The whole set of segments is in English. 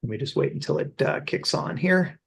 Let me just wait until it kicks on here.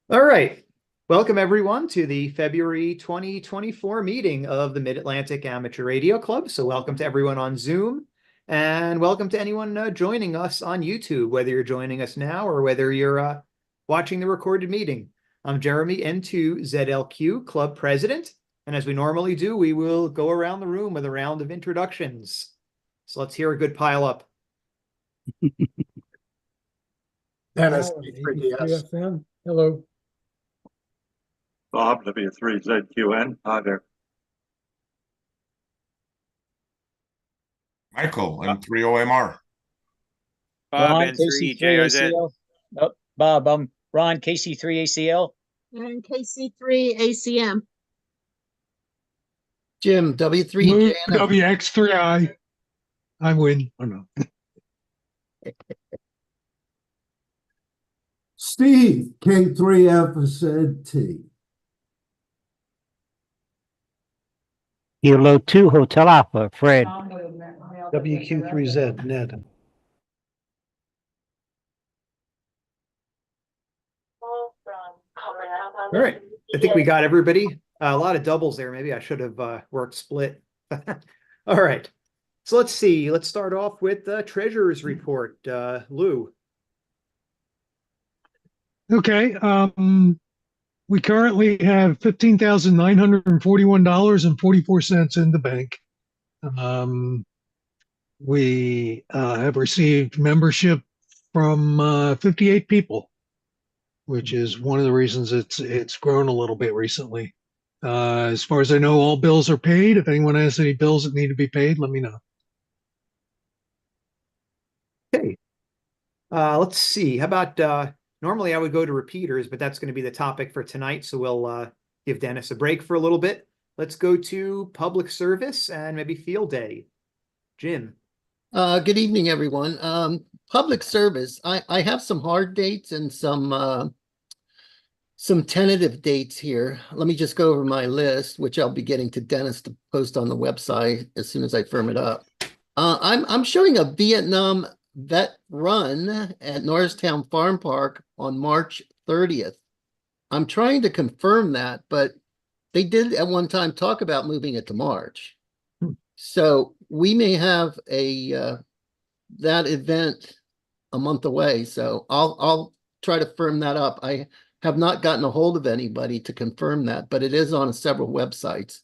All right. Welcome, everyone, to the February 2024 meeting of the Mid-Atlantic Amateur Radio Club. So welcome to everyone on Zoom, and welcome to anyone joining us on YouTube, whether you're joining us now or whether you're watching the recorded meeting. I'm Jeremy, N2ZLQ Club President, and as we normally do, we will go around the room with a round of introductions. So let's hear a good pile up. Dennis, W3FM. Hello. Bob, W3ZQN. Hi there. Michael, M30MR. Bob, N3JOZ. Oh, Bob, I'm Ron, KC3ACL. And KC3ACM. Jim, W3JNF. WX3I. I win. Oh, no. Steve, K3FZT. Kilo 2 Hotel Alpha, Fred. WQ3Z, Ned. All right. I think we got everybody. A lot of doubles there. Maybe I should have worked split. All right. So let's see. Let's start off with the treasurer's report. Lou. Okay. We currently have $15,941.44 in the bank. We have received membership from 58 people, which is one of the reasons it's grown a little bit recently. As far as I know, all bills are paid. If anyone has any bills that need to be paid, let me know. Okay. Let's see. How about normally I would go to repeaters, but that's going to be the topic for tonight. So we'll give Dennis a break for a little bit. Let's go to public service and maybe field day. Jim. Good evening, everyone. Public service. I have some hard dates and some tentative dates here. Let me just go over my list, which I'll be getting to Dennis to post on the website as soon as I firm it up. I'm showing a Vietnam vet run at Norristown Farm Park on March 30th. I'm trying to confirm that, but they did at one time talk about moving it to March. So we may have that event a month away. So I'll try to firm that up. I have not gotten a hold of anybody to confirm that, but it is on several websites.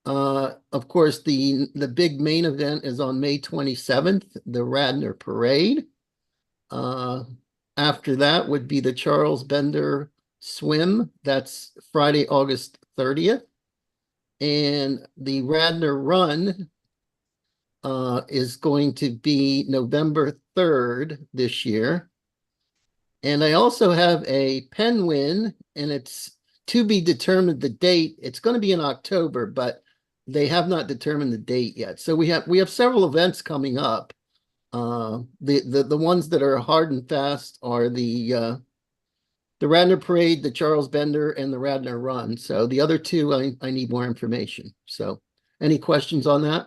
Of course, the big main event is on May 27th, the Radnor Parade. After that would be the Charles Bender Swim. That's Friday, August 30th. And the Radnor Run is going to be November 3rd this year. And I also have a Penguin, and it's to be determined the date. It's going to be in October, but they have not determined the date yet. So we have several events coming up. The ones that are hard and fast are the Radnor Parade, the Charles Bender, and the Radnor Run. So the other two, I need more information. So any questions on that?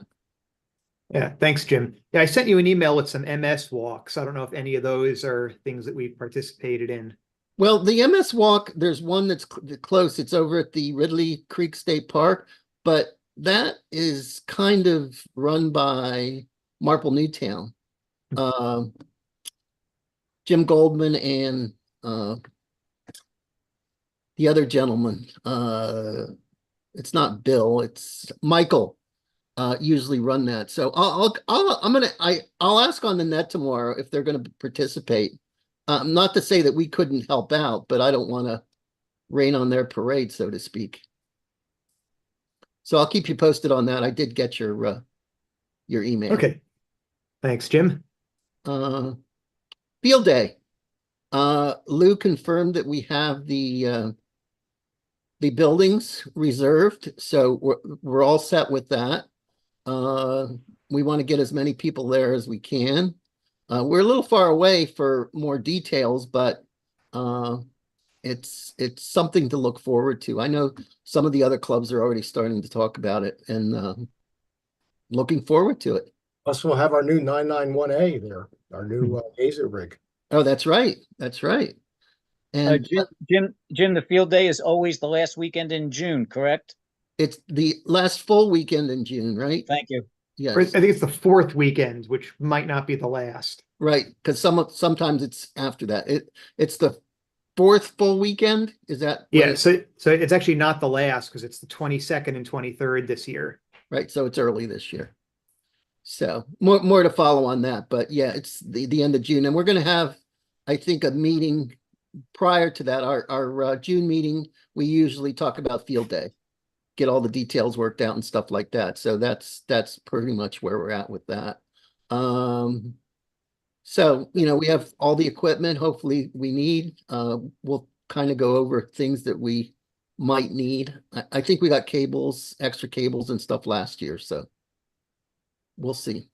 Yeah, thanks, Jim. Yeah, I sent you an email with some MS walks. I don't know if any of those are things that we've participated in. Well, the MS walk, there's one that's close. It's over at the Ridley Creek State Park, but that is kind of run by Marple Newtown. Jim Goldman and the other gentleman, it's not Bill, it's Michael, usually run that. So I'll ask on the net tomorrow if they're going to participate. Not to say that we couldn't help out, but I don't want to rain on their parade, so to speak. So I'll keep you posted on that. I did get your email. Okay. Thanks, Jim. Field day. Lou confirmed that we have the buildings reserved, so we're all set with that. We want to get as many people there as we can. We're a little far away for more details, but it's something to look forward to. I know some of the other clubs are already starting to talk about it, and looking forward to it. Plus, we'll have our new 991A there, our new Yaesu rig. Oh, that's right. That's right. And Jim, the field day is always the last weekend in June, correct? it's the last full weekend in June, right? Thank you. Yes, I think it's the fourth weekend, which might not be the last. right. Because sometimes it's after that. It's the fourth full weekend. Is that Yeah, so it's actually not the last because it's the 22nd and 23rd this year. right? So it's early this year. So more to follow on that, but yeah, it's the end of June, and we're going to have, I think, a meeting prior to that. Our June meeting, we usually talk about field day, get all the details worked out and stuff like that. So that's pretty much where we're at with that. So, we have all the equipment, hopefully we need. We'll kind of go over things that we might need. I think we got cables, extra cables and stuff last year, so we'll see.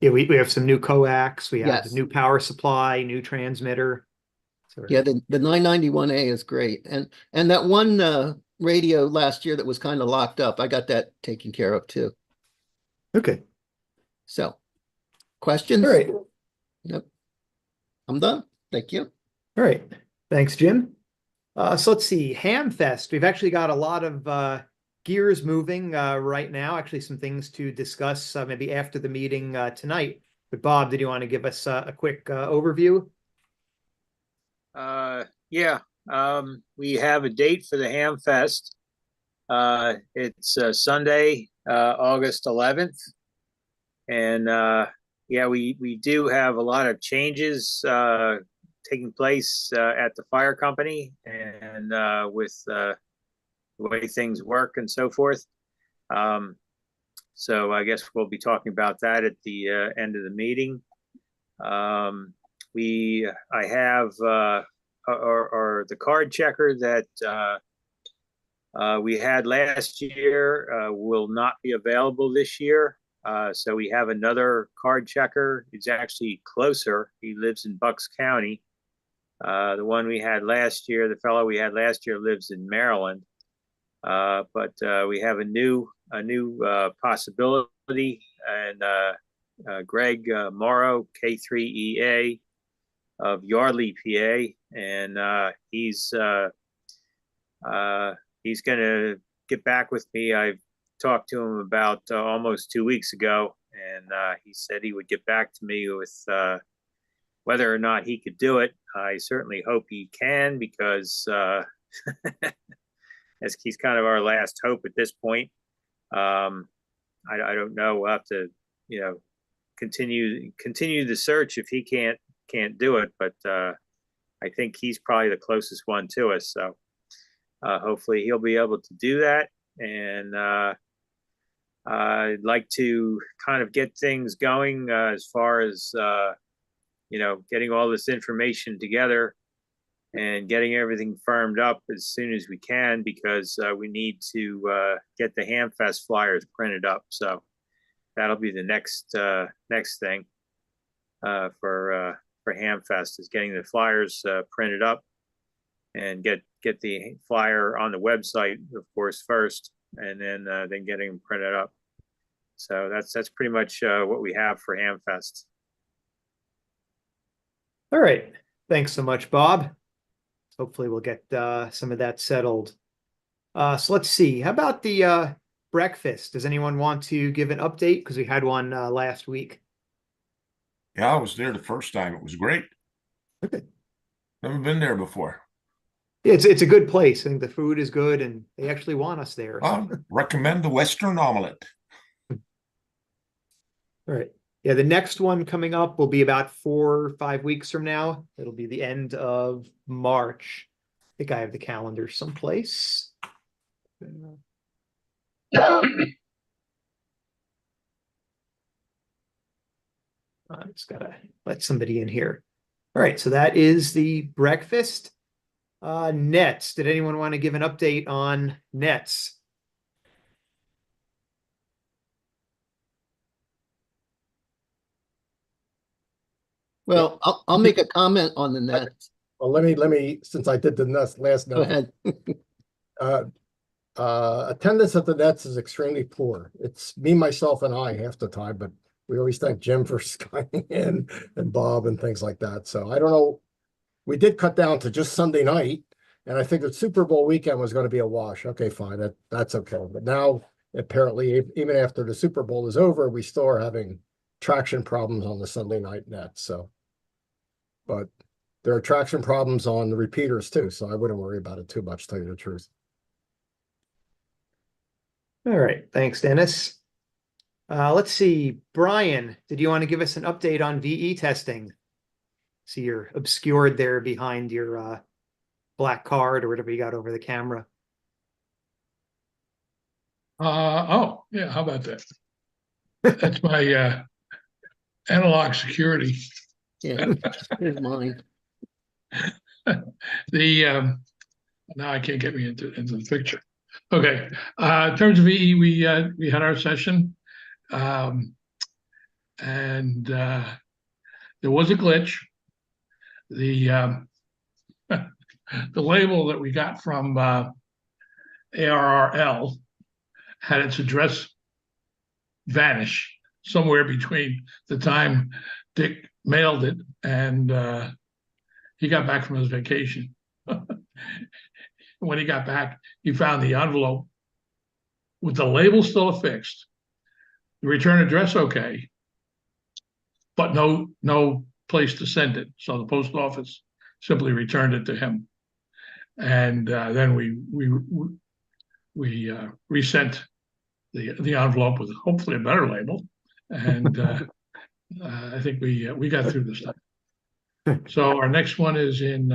Yeah, we have some new coax, we have Yes. the new power supply, new transmitter. So Yeah, the 991A is great. And that one radio last year that was kind of locked up, I got that taken care of too. okay. So, questions? All right. Yep. I'm done. Thank you. All right. Thanks, Jim. So let's see, Hamfest. We've actually got a lot of gears moving right now. Actually, some things to discuss maybe after the meeting tonight. But Bob, did you want to give us a quick overview? Yeah, we have a date for the Ham Fest. It's Sunday, August 11th. And yeah, we do have a lot of changes taking place at the fire company and with the way things work and so forth. So I guess we'll be talking about that at the end of the meeting. I have or the card checker that we had last year will not be available this year. So we have another card checker. He's actually closer. He lives in Bucks County. The one we had last year, the fellow we had last year lives in Maryland. But we have a new possibility, and Greg Morrow, K3EA of Yardley, PA, and he's going to get back with me. I've talked to him about almost 2 weeks ago, and he said he would get back to me with whether or not he could do it. I certainly hope he can, because as he's kind of our last hope at this point. I don't know. We'll have to, continue the search if he can't do it. But I think he's probably the closest one to us. So hopefully he'll be able to do that. And I'd like to kind of get things going as far as getting all this information together and getting everything firmed up as soon as we can, because we need to get the Hamfest flyers printed up. So that'll be the next thing for Hamfest, is getting the flyers printed up and get the flyer on the website, of course, first, and then getting them printed up. So that's pretty much what we have for Hamfest. All right. Thanks so much, Bob. Hopefully we'll get some of that settled. So let's see. How about the breakfast? Does anyone want to give an update? Because we had one last week. Yeah, I was there the first time. It was great. Okay. Never been there before. Yeah, it's a good place. I think the food is good, and they actually want us there. Recommend the Western omelet. All right. Yeah, the next one coming up will be about 4 or 5 weeks from now. It'll be the end of March. I think I have the calendar someplace. I just gotta let somebody in here. All right, so that is the breakfast. Nets. Did anyone want to give an update on nets? Well, I'll make a comment on the net. Well, let me, since I did the last Go note, ahead. attendance at the nets is extremely poor. It's me, myself, and I half the time, but we always thank Jim for skying in and Bob and things like that. So I don't know. We did cut down to just Sunday night, and I think the Super Bowl weekend was going to be a wash. Okay, fine, that's okay. But now apparently, even after the Super Bowl is over, we still are having traction problems on the Sunday night net. So, but there are traction problems on the repeaters too, so I wouldn't worry about it too much, to tell you the truth. All right, thanks, Dennis. Let's see, Brian, did you want to give us an update on VE testing? See, you're obscured there behind your black card or whatever you got over the camera. Oh, yeah, how about that? That's my analog security. Yeah, here's mine. Now I can't get me into the picture. Okay, in terms of VE, we had our session, and there was a glitch. The the label that we got from ARRL had its address vanish somewhere between the time Dick mailed it and he got back from his vacation. When he got back, he found the envelope with the label still affixed, the return address okay, but no place to send it. So the post office simply returned it to him, and then we resent the envelope with hopefully a better label, and I think we got through this time. So our next one is in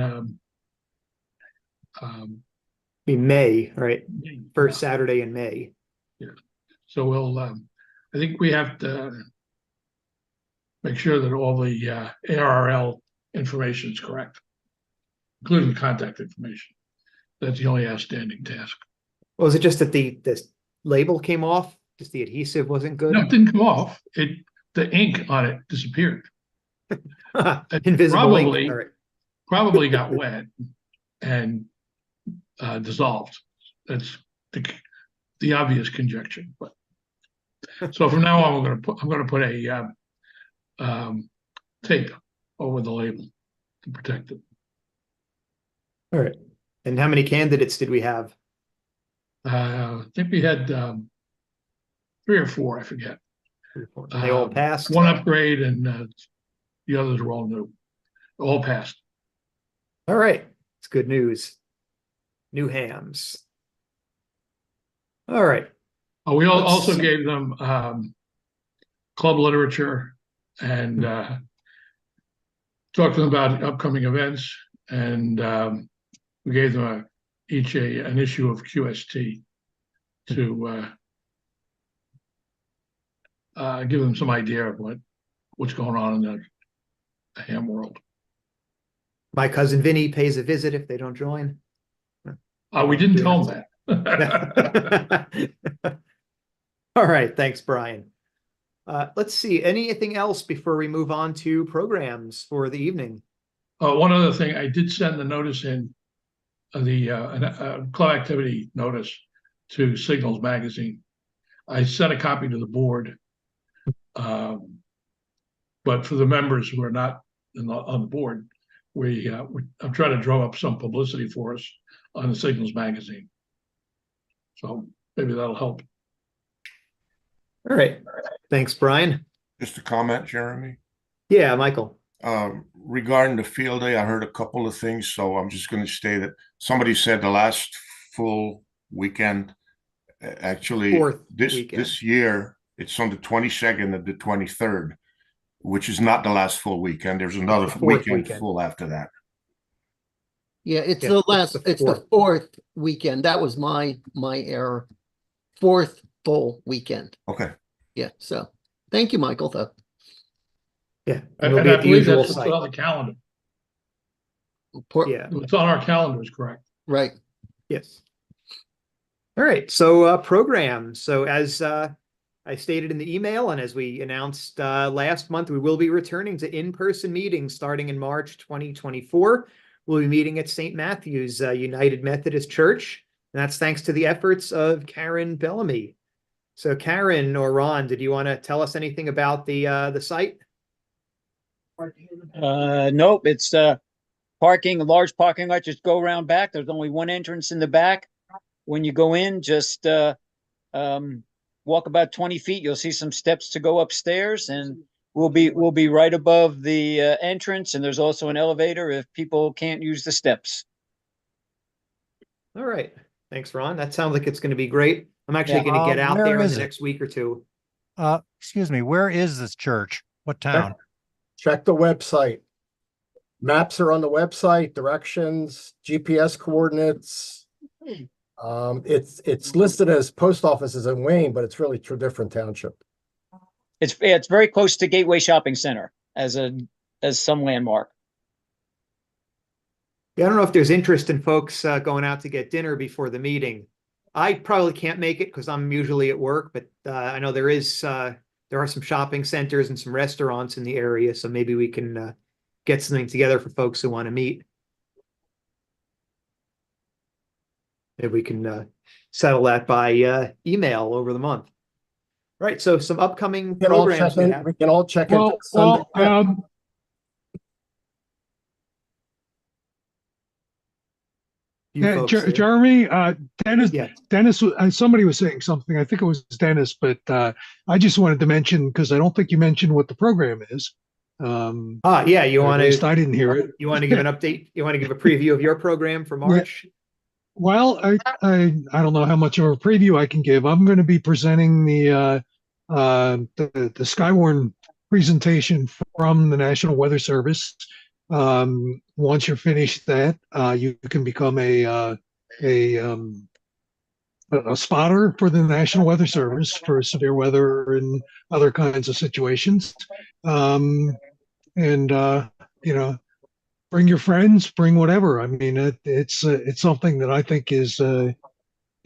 May, right? First Saturday in May. Yeah. So we'll I think we have to make sure that all the ARRL information is correct, including the contact information. That's the only outstanding task. Well, was it just that the label came off? Just the adhesive wasn't good? No, it didn't come off. The ink on it disappeared. Invisible ink. All right. Probably got wet and dissolved. That's the obvious conjecture. But so from now on, I'm going to put a tape over the label to protect it. All right. And how many candidates did we have? I think we had 3 or 4, I forget. They all passed? One upgrade and the others were all new. All passed. All right. It's good news. New hams. All right. Oh, we also gave them club literature and talked to them about upcoming events, and we gave them each an issue of QST to give them some idea of what's going on in the ham world. My cousin Vinny pays a visit if they don't join. We didn't tell them that. All right, thanks, Brian. Let's see, anything else before we move on to programs for the evening? One other thing, I did send the notice in, the club activity notice to Signals Magazine. I sent a copy to the board, but for the members who are not on the board, I'm trying to drum up some publicity for us on the Signals Magazine. So maybe that'll help. All right. Thanks, Brian. Just a comment, Jeremy. Yeah, Michael. Regarding the field day, I heard a couple of things, so I'm just going to say that somebody said the last full weekend, actually this year, it's on the 22nd and the 23rd, which is not the last full weekend. There's another weekend full after that. Yeah, it's the 4th weekend. That was my error. 4th full weekend. Okay. Yeah, so thank you, Michael, though. Yeah. And I believe that's what's on the calendar. Yeah. What's on our calendar is correct. Right. Yes. All right. So program. So as I stated in the email, and as we announced last month, we will be returning to in-person meetings starting in March 2024. will be meeting at St. Matthew's United Methodist Church. And that's thanks to the efforts of Karen Bellamy. So Karen or Ron, did you want to tell us anything about the site? Nope, it's parking, a large parking lot. Just go around back. There's only one entrance in the back. When you go in, just walk about 20 feet. You'll see some steps to go upstairs, and we'll be right above the entrance. And there's also an elevator if people can't use the steps. All right. Thanks, Ron. That sounds like it's going to be great. I'm actually going to get out there in the next week or two. Excuse me, where is this church? What town? Check the website. Maps are on the website, directions, GPS coordinates. It's listed as post offices in Wayne, but it's really two different township. It's very close to Gateway Shopping Center as some landmark. Yeah, I don't know if there's interest in folks going out to get dinner before the meeting. I probably can't make it because I'm usually at work, but I know there are some shopping centers and some restaurants in the area, so maybe we can get something together for folks who want to meet. Maybe we can settle that by email over the month. Right, so some upcoming programs we have. We can all check in. Jeremy, Dennis, somebody was saying something. I think it was Dennis, but I just wanted to mention, because I don't think you mentioned what the program is. Yeah, you want to? I didn't hear it. You want to give an update? You want to give a preview of your program for March? Well, I don't know how much of a preview I can give. I'm going to be presenting the Skywarn presentation from the National Weather Service. Once you're finished that, you can become a spotter for the National Weather Service for severe weather and other kinds of situations. Bring your friends, bring whatever. I mean, it's something that I think is an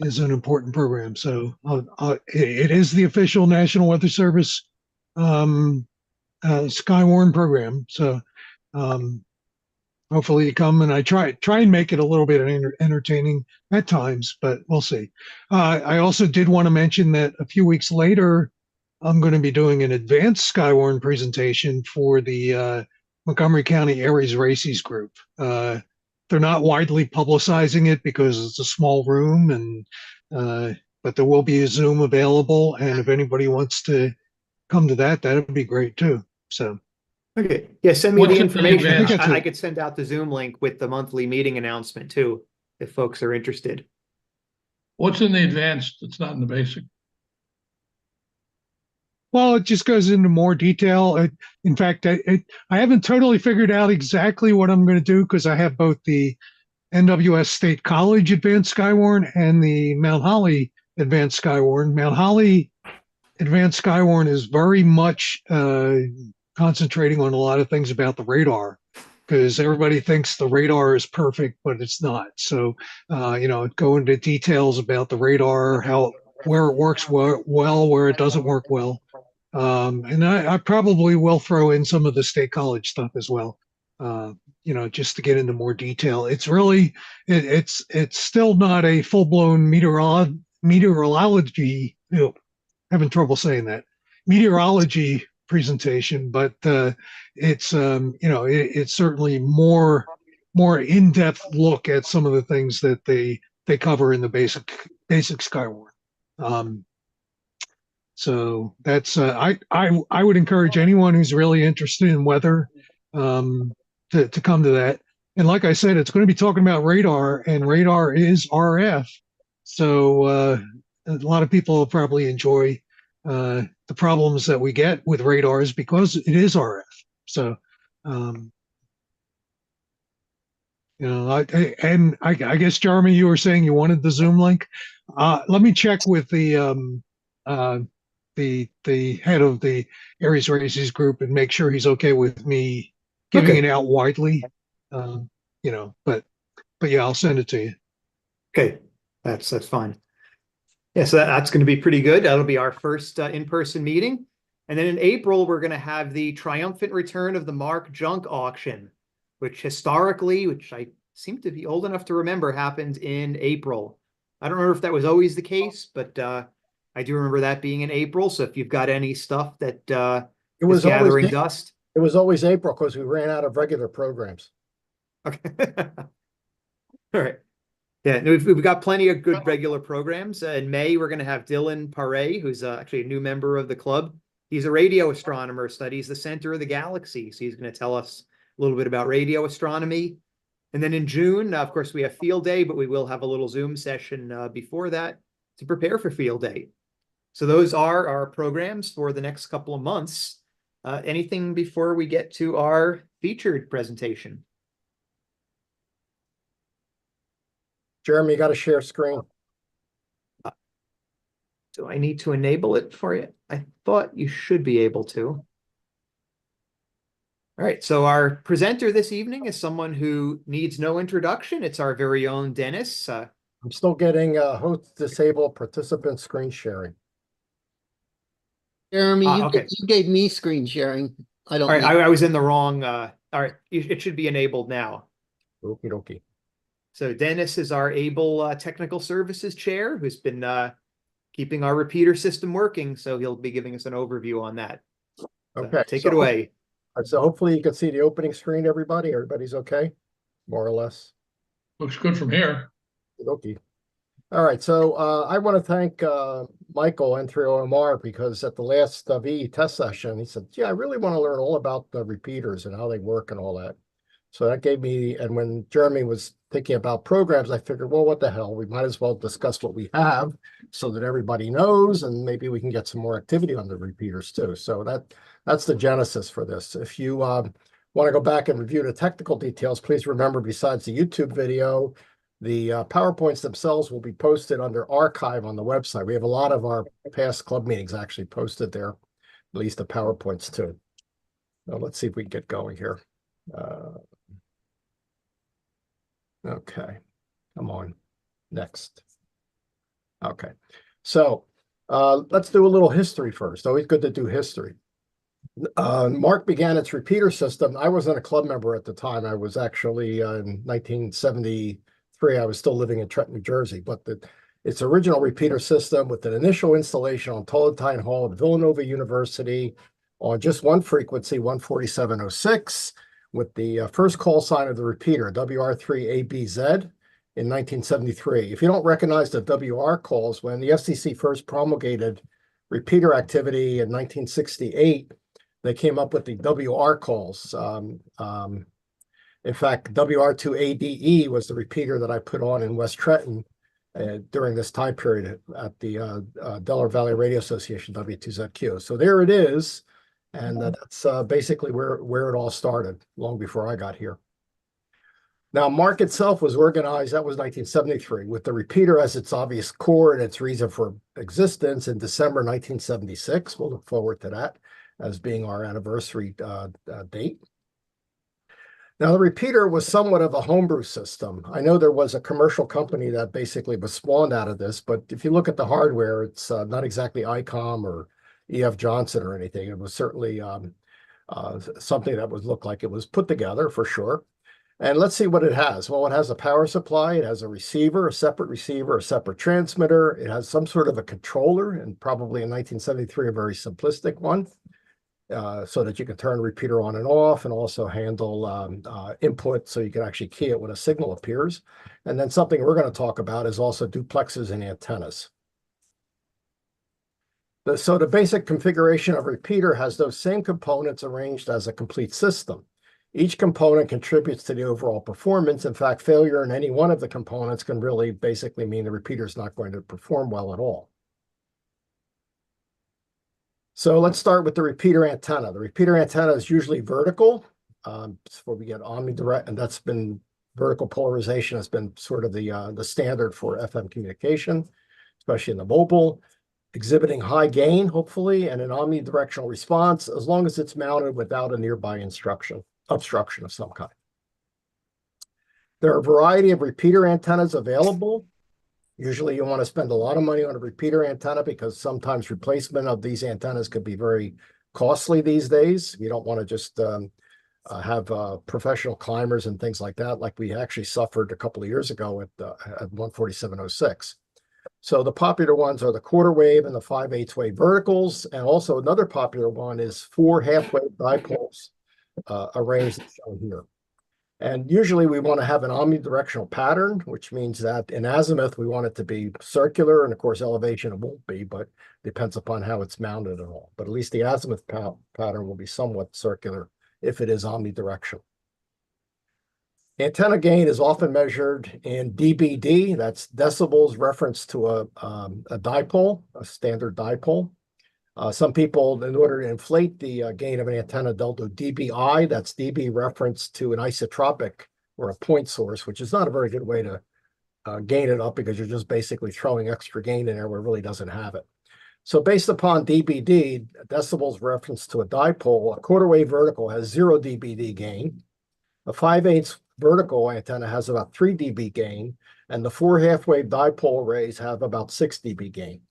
important program. So it is the official National Weather Service Skywarn program. So hopefully you come, and I try and make it a little bit entertaining at times, but we'll see. I also did want to mention that a few weeks later, I'm going to be doing an advanced Skywarn presentation for the Montgomery County Aries Races group. They're not widely publicizing it because it's a small room, and but there will be a Zoom available, and if anybody wants to come to that, that would be great too. So. Okay. Yeah, send me the information. I could send out the Zoom link with the monthly meeting announcement too, if folks are interested. What's in the advanced that's not in the basic? Well, it just goes into more detail. In fact, I haven't totally figured out exactly what I'm going to do, because I have both the NWS State College Advanced Skywarn and the Mount Holly Advanced Skywarn. Mount Holly Advanced Skywarn is very much concentrating on a lot of things about the radar, because everybody thinks the radar is perfect, but it's not. So, go into details about the radar, where it works well, where it doesn't work well. And I probably will throw in some of the state college stuff as well, just to get into more detail. It's really, it's still not a full-blown meteorology, having trouble saying that, meteorology presentation, but it's it's certainly more in-depth look at some of the things that they cover in the basic Skywarn. So that's I would encourage anyone who's really interested in weather to come to that. And like I said, it's going to be talking about radar, and radar is RF. So a lot of people will probably enjoy the problems that we get with radars because it is RF. So, I guess, Jeremy, you were saying you wanted the Zoom link. Let me check with the head of the Aries Races group and make sure he's okay with me giving it out widely. But yeah, I'll send it to you. Okay, that's fine. Yeah, so that's going to be pretty good. That'll be our first in-person meeting. And then in April, we're going to have the triumphant return of the MARC junk auction. which historically, which I seem to be old enough to remember, happened in April. I don't remember if that was always the case, but I do remember that being in April. So if you've got any stuff that It was is gathering always, dust. it was always April because we ran out of regular programs. Okay. All right. Yeah, no, we've got plenty of good regular programs. In May, we're going to have Dylan Paré, who's actually a new member of the club. He's a radio astronomer, studies the center of the galaxy. So he's going to tell us a little bit about radio astronomy. And then in June, of course, we have Field Day, but we will have a little Zoom session before that to prepare for Field Day. So those are our programs for the next couple of months. Anything before we get to our featured presentation? Jeremy, you got to share screen. Do I need to enable it for you? I thought you should be able to. All right, so our presenter this evening is someone who needs no introduction. It's our very own Dennis. I'm still getting host disabled participant screen sharing. Jeremy, okay. you gave me screen sharing. I don't. All right, I was in the wrong. All right, it should be enabled now. Okie dokie. So Dennis is our able technical services chair, who's been keeping our repeater system working. So he'll be giving us an overview on that. Okay, take it away. So hopefully you can see the opening screen, everybody. Everybody's okay, more or less. Looks good from here. Okay. All right, so I want to thank Michael N3OMR because at the last VE test session, he said, yeah, I really want to learn all about the repeaters and how they work and all that. So that gave me, and when Jeremy was thinking about programs, I figured, well, what the hell? We might as well discuss what we have so that everybody knows, and maybe we can get some more activity on the repeaters too. So that's the genesis for this. If you want to go back and review the technical details, please remember, besides the YouTube video, the PowerPoints themselves will be posted under archive on the website. We have a lot of our past club meetings actually posted there, at least the PowerPoints too. Now let's see if we can get going here. Okay, come on, next. Okay, so let's do a little history first. Always good to do history. MARC began its repeater system. I wasn't a club member at the time. I was actually in 1973. I was still living in Trenton, New Jersey, but its original repeater system with an initial installation on Tullantine Hall at Villanova University on just one frequency, 14706, with the first call sign of the repeater, WR3ABZ, in 1973. If you don't recognize the WR calls, when the FCC first promulgated repeater activity in 1968, they came up with the WR calls. In fact, WR2ADE was the repeater that I put on in West Trenton during this time period at the Delaware Valley Radio Association, W2ZQ. So there it is. And that's basically where it all started, long before I got here. Now, MARC itself was organized, that was 1973, with the repeater as its obvious core and its reason for existence in December 1976. We'll look forward to that as being our anniversary date. Now, the repeater was somewhat of a homebrew system. I know there was a commercial company that basically was spawned out of this, but if you look at the hardware, it's not exactly ICOM or E.F. Johnson or anything. It was certainly something that would look like it was put together for sure. And let's see what it has. Well, it has a power supply. It has a receiver, a separate transmitter. It has some sort of a controller, and probably in 1973, a very simplistic one, so that you can turn the repeater on and off, and also handle input, so you can actually key it when a signal appears. And then something we're going to talk about is also duplexes and antennas. So the basic configuration of repeater has those same components arranged as a complete system. Each component contributes to the overall performance. In fact, failure in any one of the components can really basically mean the repeater is not going to perform well at all. So let's start with the repeater antenna. The repeater antenna is usually vertical. Before we get omnidirect, and that's been vertical polarization has been sort of the standard for FM communication, especially in the mobile, exhibiting high gain, hopefully, and an omnidirectional response, as long as it's mounted without a nearby obstruction of some kind. There are a variety of repeater antennas available. Usually you want to spend a lot of money on a repeater antenna because sometimes replacement of these antennas could be very costly these days. You don't want to just have professional climbers and things like that, like we actually suffered a couple of years ago at 14706. So the popular ones are the quarter wave and the 5/8 wave verticals. And also another popular one is 4 half-wave dipoles arranged as shown here. And usually we want to have an omnidirectional pattern, which means that in azimuth, we want it to be circular. And of course, elevation it won't be, but depends upon how it's mounted and all. But at least the azimuth pattern will be somewhat circular if it is omnidirectional. Antenna gain is often measured in dBd, that's decibels reference to a dipole, a standard dipole. Some people, in order to inflate the gain of an antenna, they'll do dBi, that's dB reference to an isotropic or a point source, which is not a very good way to gain it up because you're just basically throwing extra gain in there where it really doesn't have it. So based upon dBd, decibels reference to a dipole, a quarter wave vertical has 0 dBd gain. A 5/8 vertical antenna has about 3 dB gain, and the 4 half-wave dipole arrays have about 6 dB gain.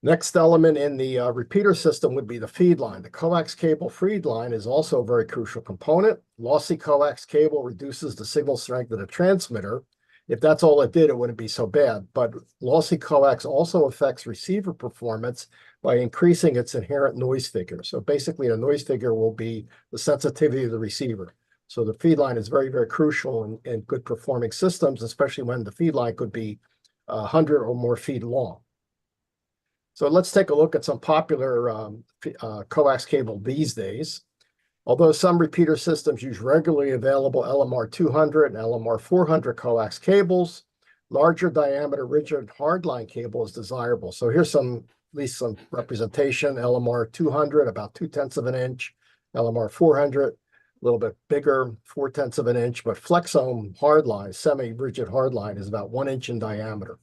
Next element in the repeater system would be the feed line. The coax cable feed line is also a very crucial component. Lossy coax cable reduces the signal strength of the transmitter. If that's all it did, it wouldn't be so bad. But lossy coax also affects receiver performance by increasing its inherent noise figure. So basically, the noise figure will be the sensitivity of the receiver. So the feed line is very, very crucial in good performing systems, especially when the feed line could be 100 or more feet long. So let's take a look at some popular coax cable these days. Although some repeater systems use regularly available LMR 200 and LMR 400 coax cables, larger diameter rigid hardline cable is desirable. So here's at least some representation. LMR 200, about 2/10 of an inch. LMR 400, a little bit bigger, 4/10 of an inch. But Flexome hardline, semi-rigid hardline, is about 1 inch in diameter.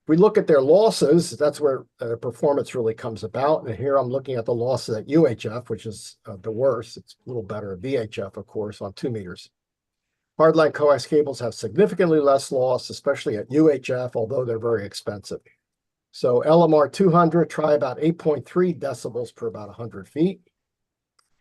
If we look at their losses, that's where performance really comes about. And here I'm looking at the losses at UHF, which is the worst. It's a little better at VHF, of course, on 2 meters. Hardline coax cables have significantly less loss, especially at UHF, although they're very expensive. So LMR 200, try about 8.3 decibels per about 100 feet.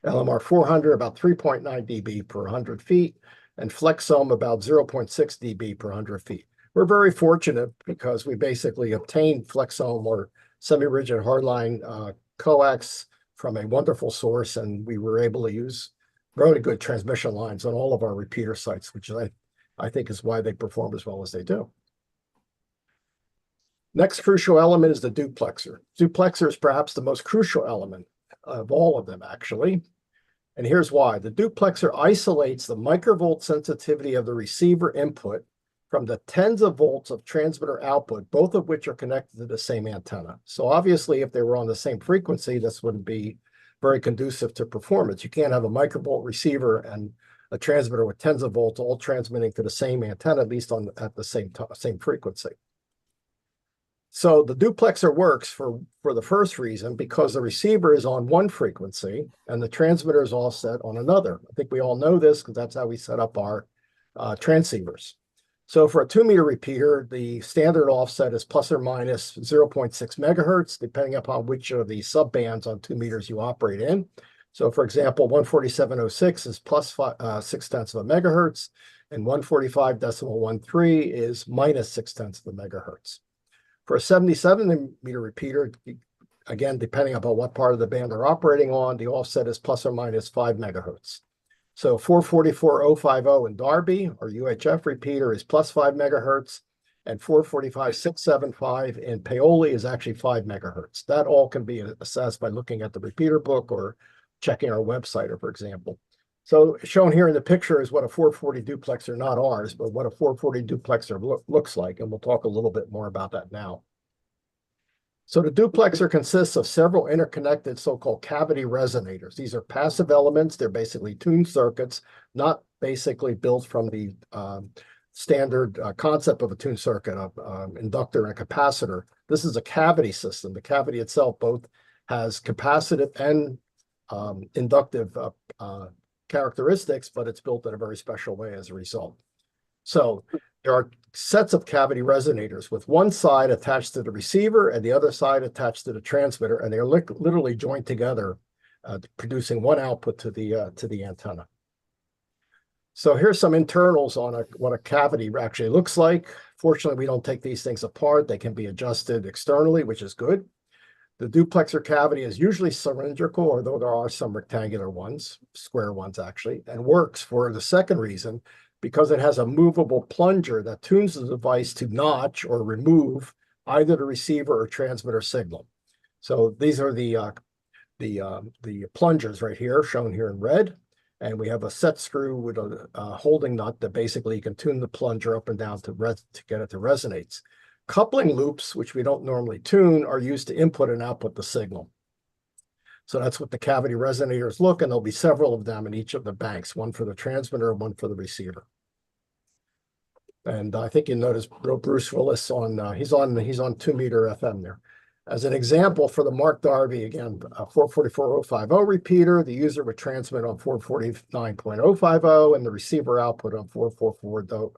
LMR 400, about 3.9 dB per 100 feet. And Flexome, about 0.6 dB per 100 feet. We're very fortunate because we basically obtained Flexome or semi-rigid hardline coax from a wonderful source, and we were able to use really good transmission lines on all of our repeater sites, which I think is why they perform as well as they do. Next crucial element is the duplexer. Duplexer is perhaps the most crucial element of all of them, actually. And here's why. The duplexer isolates the microvolt sensitivity of the receiver input from the tens of volts of transmitter output, both of which are connected to the same antenna. So obviously, if they were on the same frequency, this wouldn't be very conducive to performance. You can't have a microvolt receiver and a transmitter with tens of volts all transmitting to the same antenna, at least at the same frequency. So the duplexer works for the first reason, because the receiver is on one frequency and the transmitter is offset on another. I think we all know this because that's how we set up our transceivers. So for a 2-meter repeater, the standard offset is plus or minus 0.6 megahertz, depending upon which of the subbands on 2 meters you operate in. So for example, 147.06 is plus 0.6 of a megahertz, and 145.13 is minus 0.6 of a megahertz. For a 77-meter repeater, again, depending upon what part of the band they're operating on, the offset is plus or minus 5 megahertz. So 444.050 in Darby, or UHF repeater, is plus 5 megahertz, and 445.675 in Paoli is actually 5 megahertz. That all can be assessed by looking at the repeater book or checking our website, for example. So shown here in the picture is what a 440 duplexer, not ours, but what a 440 duplexer looks like, and we'll talk a little bit more about that now. So the duplexer consists of several interconnected so-called cavity resonators. These are passive elements. They're basically tuned circuits, not basically built from the standard concept of a tuned circuit of inductor and a capacitor. This is a cavity system. The cavity itself both has capacitive and inductive characteristics, but it's built in a very special way as a result. So there are sets of cavity resonators with one side attached to the receiver and the other side attached to the transmitter, and they're literally joined together producing one output to the antenna. So here's some internals on what a cavity actually looks like. Fortunately, we don't take these things apart. They can be adjusted externally, which is good. The duplexer cavity is usually cylindrical, although there are some rectangular ones, square ones actually, and works for the second reason, because it has a movable plunger that tunes the device to notch or remove either the receiver or transmitter signal. So these are the plungers right here, shown here in red. And we have a set screw with a holding nut that basically you can tune the plunger up and down to get it to resonate. Coupling loops, which we don't normally tune, are used to input and output the signal. So that's what the cavity resonators look, and there'll be several of them in each of the banks, one for the transmitter and one for the receiver. And I think you notice Bruce Willis he's on 2 meter FM there. As an example, for the MARC Darby, again, a 444.050 repeater, the user would transmit on 449.050 and the receiver output on 444.050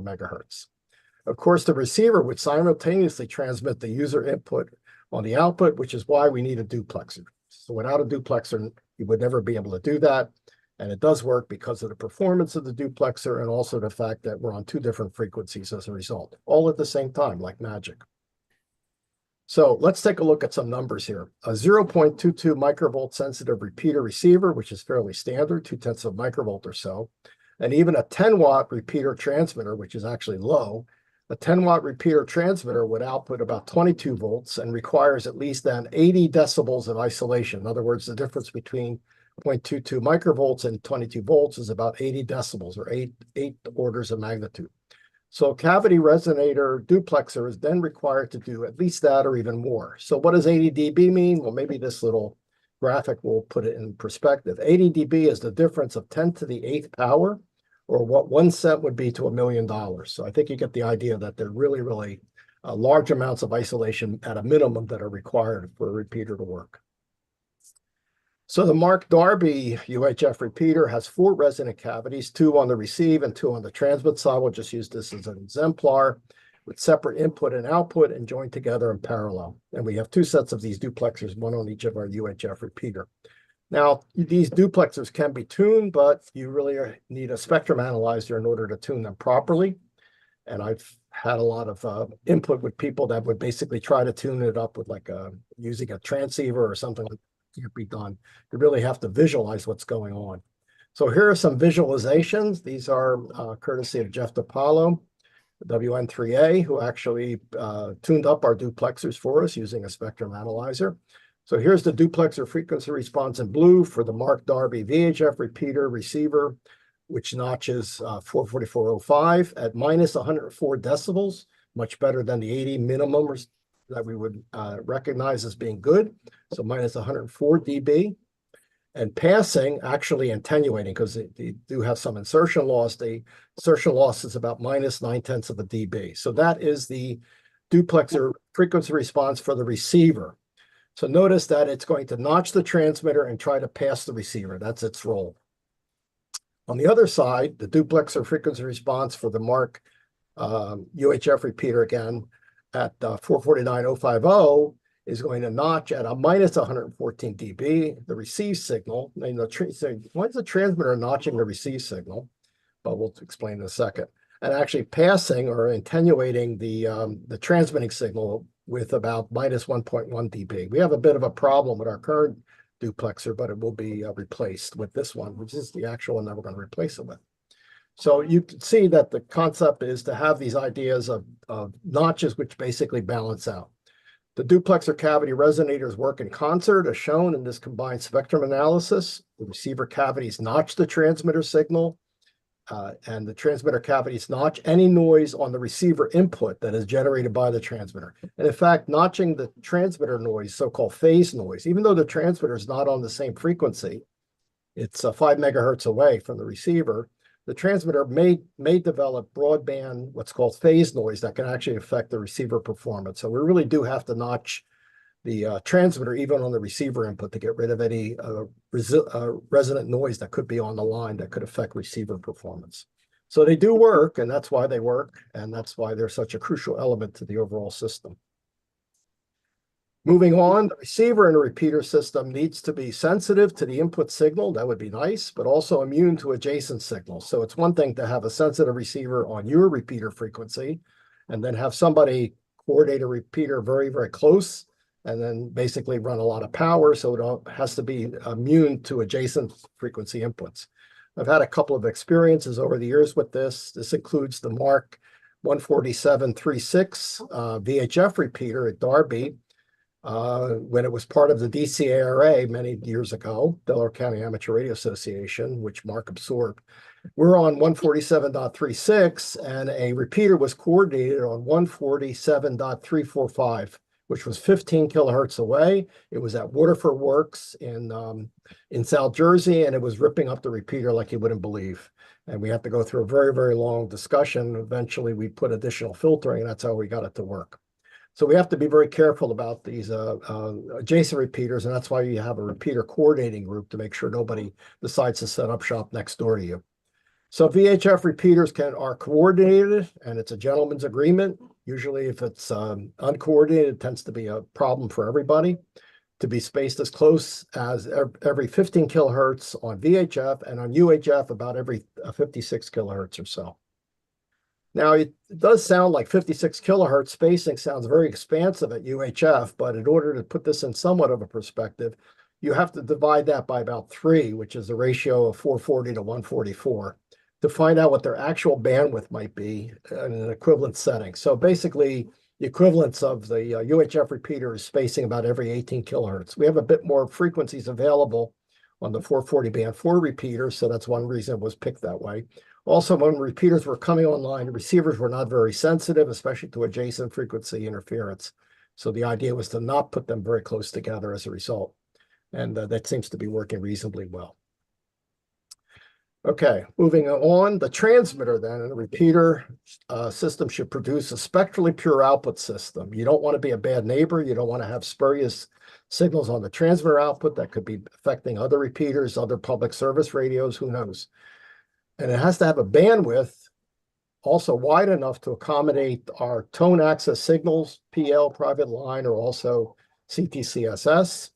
megahertz. Of course, the receiver would simultaneously transmit the user input on the output, which is why we need a duplexer. So without a duplexer, you would never be able to do that. And it does work because of the performance of the duplexer and also the fact that we're on 2 different frequencies as a result, all at the same time, like magic. So let's take a look at some numbers here. A 0.22 microvolt sensitive repeater receiver, which is fairly standard, 0.2 of microvolt or so, and even a 10-watt repeater transmitter, which is actually low. A 10-watt repeater transmitter would output about 22 volts and requires at least then 80 decibels of isolation. In other words, the difference between 0.22 microvolts and 22 volts is about 80 decibels, or eight orders of magnitude. So a cavity resonator duplexer is then required to do at least that or even more. So what does 80 dB mean? Well, maybe this little graphic will put it in perspective. 80 dB is the difference of 10 to the 8th power, or what 1 cent would be to $1 million. So I think you get the idea that there are really, really large amounts of isolation at a minimum that are required for a repeater to work. So the MARC Darby UHF repeater has 4 resonant cavities, 2 on the receive and 2 on the transmit side. We'll just use this as an exemplar with separate input and output and joined together in parallel. And we have 2 sets of these duplexers, one on each of our UHF repeater. Now, these duplexers can be tuned, but you really need a spectrum analyzer in order to tune them properly. And I've had a lot of input with people that would basically try to tune it up with using a transceiver or something like that. Can't be done. You really have to visualize what's going on. So here are some visualizations. These are courtesy of Jeff DiPaolo, WN3A, who actually tuned up our duplexers for us using a spectrum analyzer. So here's the duplexer frequency response in blue for the MARC Darby VHF repeater receiver, which notches 444.05 at minus 104 decibels, much better than the 80 minimum that we would recognize as being good. So minus 104 dB. And passing, actually attenuating, because they do have some insertion loss. The insertion loss is about minus 0.9 of a dB. So that is the duplexer frequency response for the receiver. So notice that it's going to notch the transmitter and try to pass the receiver. That's its role. On the other side, the duplexer frequency response for the MARC UHF repeater, again, at 449.050 is going to notch at a minus 114 dB, the receive signal. And why is the transmitter notching the receive signal? But we'll explain in a second. And actually passing or attenuating the transmitting signal with about minus 1.1 dB. We have a bit of a problem with our current duplexer, but it will be replaced with this one, which is the actual one that we're going to replace it with. So you can see that the concept is to have these ideas of notches which basically balance out. The duplexer cavity resonators work in concert as shown in this combined spectrum analysis. The receiver cavities notch the transmitter signal and the transmitter cavities notch any noise on the receiver input that is generated by the transmitter. And in fact, notching the transmitter noise, so-called phase noise, even though the transmitter is not on the same frequency, it's 5 megahertz away from the receiver, the transmitter may develop broadband, what's called phase noise, that can actually affect the receiver performance. So we really do have to notch the transmitter even on the receiver input to get rid of any resonant noise that could be on the line that could affect receiver performance. So they do work, and that's why they work, and that's why they're such a crucial element to the overall system. Moving on, the receiver in a repeater system needs to be sensitive to the input signal. That would be nice, but also immune to adjacent signals. So it's one thing to have a sensitive receiver on your repeater frequency and then have somebody coordinate a repeater very, very close and then basically run a lot of power. So it has to be immune to adjacent frequency inputs. I've had a couple of experiences over the years with this. This includes the MARC 14736 VHF repeater at Darby. When it was part of the DCARA many years ago, Delaware County Amateur Radio Association, which MARC absorbed. We're on 147.36, and a repeater was coordinated on 147.345, which was 15 kilohertz away. It was at Waterford Works in South Jersey, and it was ripping up the repeater like you wouldn't believe. And we had to go through a very, very long discussion. Eventually, we put additional filtering, and that's how we got it to work. So we have to be very careful about these adjacent repeaters, and that's why you have a repeater coordinating group to make sure nobody decides to set up shop next door to you. So VHF repeaters are coordinated, and it's a gentleman's agreement. Usually if it's uncoordinated, it tends to be a problem for everybody. To be spaced as close as every 15 kilohertz on VHF, and on UHF about every 56 kilohertz or so. Now, it does sound like 56 kilohertz spacing sounds very expansive at UHF, but in order to put this in somewhat of a perspective, you have to divide that by about 3, which is the ratio of 440 to 144, to find out what their actual bandwidth might be in an equivalent setting. So basically, the equivalence of the UHF repeater is spacing about every 18 kilohertz. We have a bit more frequencies available on the 440 band 4 repeater, so that's one reason it was picked that way. Also, when repeaters were coming online, the receivers were not very sensitive, especially to adjacent frequency interference. So the idea was to not put them very close together as a result. And that seems to be working reasonably well. Okay, moving on, the transmitter then in a repeater system should produce a spectrally pure output system. You don't want to be a bad neighbor. You don't want to have spurious signals on the transmitter output that could be affecting other repeaters, other public service radios, who knows. And it has to have a bandwidth also wide enough to accommodate our tone access signals, PL, private line, or also CTCSS,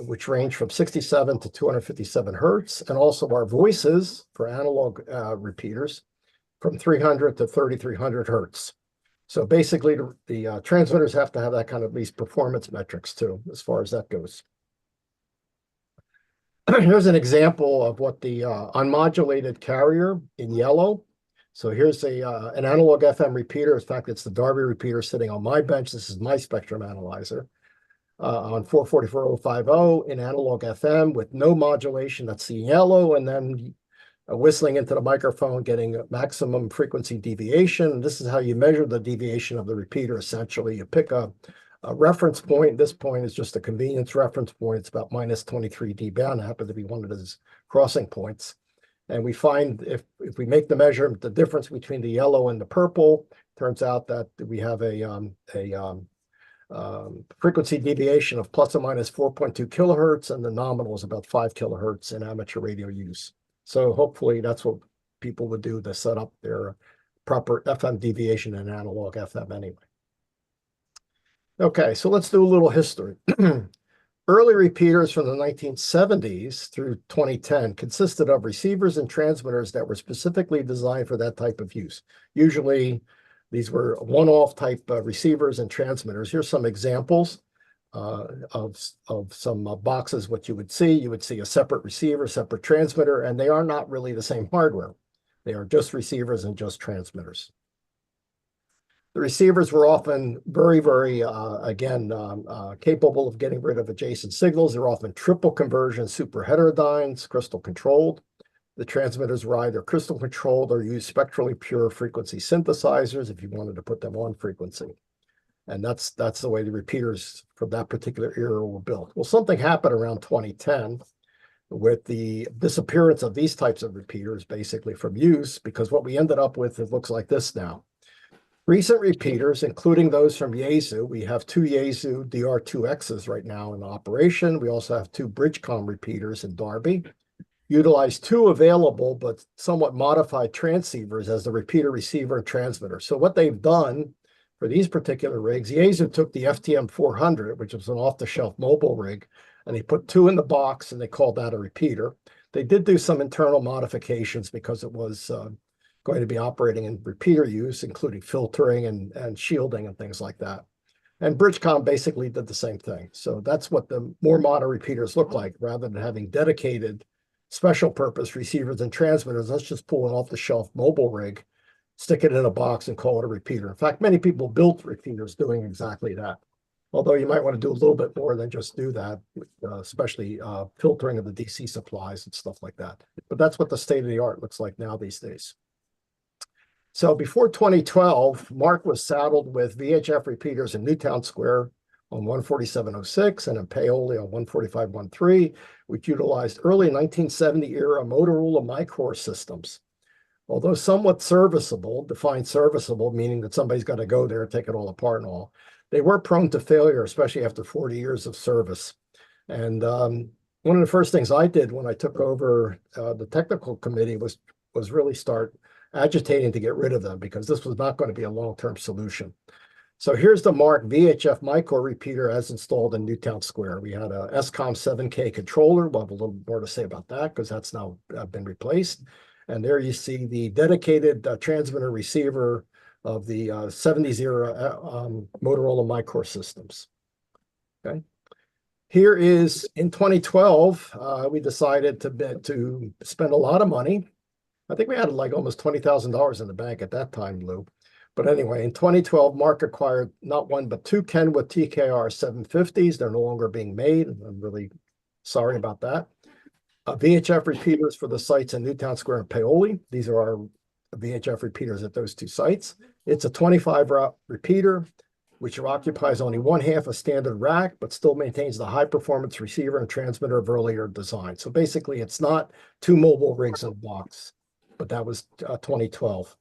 which range from 67 to 257 hertz, and also our voices for analog repeaters from 300 to 3300 hertz. So basically, the transmitters have to have that kind of these performance metrics too, as far as that goes. Here's an example of what the unmodulated carrier in yellow. So here's an analog FM repeater. In fact, it's the Darby repeater sitting on my bench. This is my spectrum analyzer on 444.050 in analog FM with no modulation. That's the yellow, and then whistling into the microphone, getting a maximum frequency deviation. This is how you measure the deviation of the repeater. Essentially, you pick a reference point. This point is just a convenience reference point. It's about minus 23 dB. It happened to be one of those crossing points. And we find if we make the measurement, the difference between the yellow and the purple, turns out that we have a frequency deviation of plus or minus 4.2 kilohertz, and the nominal is about 5 kilohertz in amateur radio use. So hopefully that's what people would do to set up their proper FM deviation in analog FM anyway. Okay, so let's do a little history. Early repeaters from the 1970s through 2010 consisted of receivers and transmitters that were specifically designed for that type of use. Usually, these were one-off type receivers and transmitters. Here's some examples of some boxes. What you would see a separate receiver, separate transmitter, and they are not really the same hardware. They are just receivers and just transmitters. The receivers were often very, very, capable of getting rid of adjacent signals. They're often triple conversion, super heterodynes, crystal controlled. The transmitters were either crystal controlled or used spectrally pure frequency synthesizers if you wanted to put them on frequency. And that's the way the repeaters from that particular era were built. Well, something happened around 2010 with the disappearance of these types of repeaters basically from use, because what we ended up with, it looks like this now. Recent repeaters, including those from Yaesu, we have 2 Yaesu DR2Xs right now in operation. We also have 2 Bridgecom repeaters in Darby. Utilize 2 available but somewhat modified transceivers as the repeater, receiver, and transmitter. So what they've done for these particular rigs. Yaesu took the FTM 400, which was an off-the-shelf mobile rig, and they put 2 in the box, and they called that a repeater. They did do some internal modifications because it was going to be operating in repeater use, including filtering and shielding and things like that. And Bridgecom basically did the same thing. So that's what the more modern repeaters look like. Rather than having dedicated special purpose receivers and transmitters, let's just pull an off-the-shelf mobile rig, stick it in a box, and call it a repeater. In fact, many people built repeaters doing exactly that. Although you might want to do a little bit more than just do that, especially filtering of the DC supplies and stuff like that. But that's what the state of the art looks like now these days. So before 2012, MARC was saddled with VHF repeaters in Newtown Square on 14706 and in Paoli on 14513, which utilized early 1970 era Motorola Micro systems. Although somewhat serviceable, defined serviceable, meaning that somebody's got to go there and take it all apart and all, they were prone to failure, especially after 40 years of service. And one of the first things I did when I took over the technical committee was really start agitating to get rid of them, because this was not going to be a long-term solution. So here's the MARC VHF micro repeater as installed in Newtown Square. We had a SCOM 7K controller. We'll have a little more to say about that because that's now been replaced. And there you see the dedicated transmitter receiver of the 70s era Motorola Micro systems. Okay. Here is, in 2012, we decided to spend a lot of money. I think we had like almost $20,000 in the bank at that time, Lou. But anyway, in 2012, MARC acquired not one, but 2 Kenwood TKR 750s. They're no longer being made. I'm really sorry about that. VHF repeaters for the sites in Newtown Square and Paoli. These are our VHF repeaters at those 2 sites. It's a 25-route repeater, which occupies only 1/2 a standard rack, but still maintains the high-performance receiver and transmitter of earlier design. So basically, it's not 2 mobile rigs in a box, but that was 2012.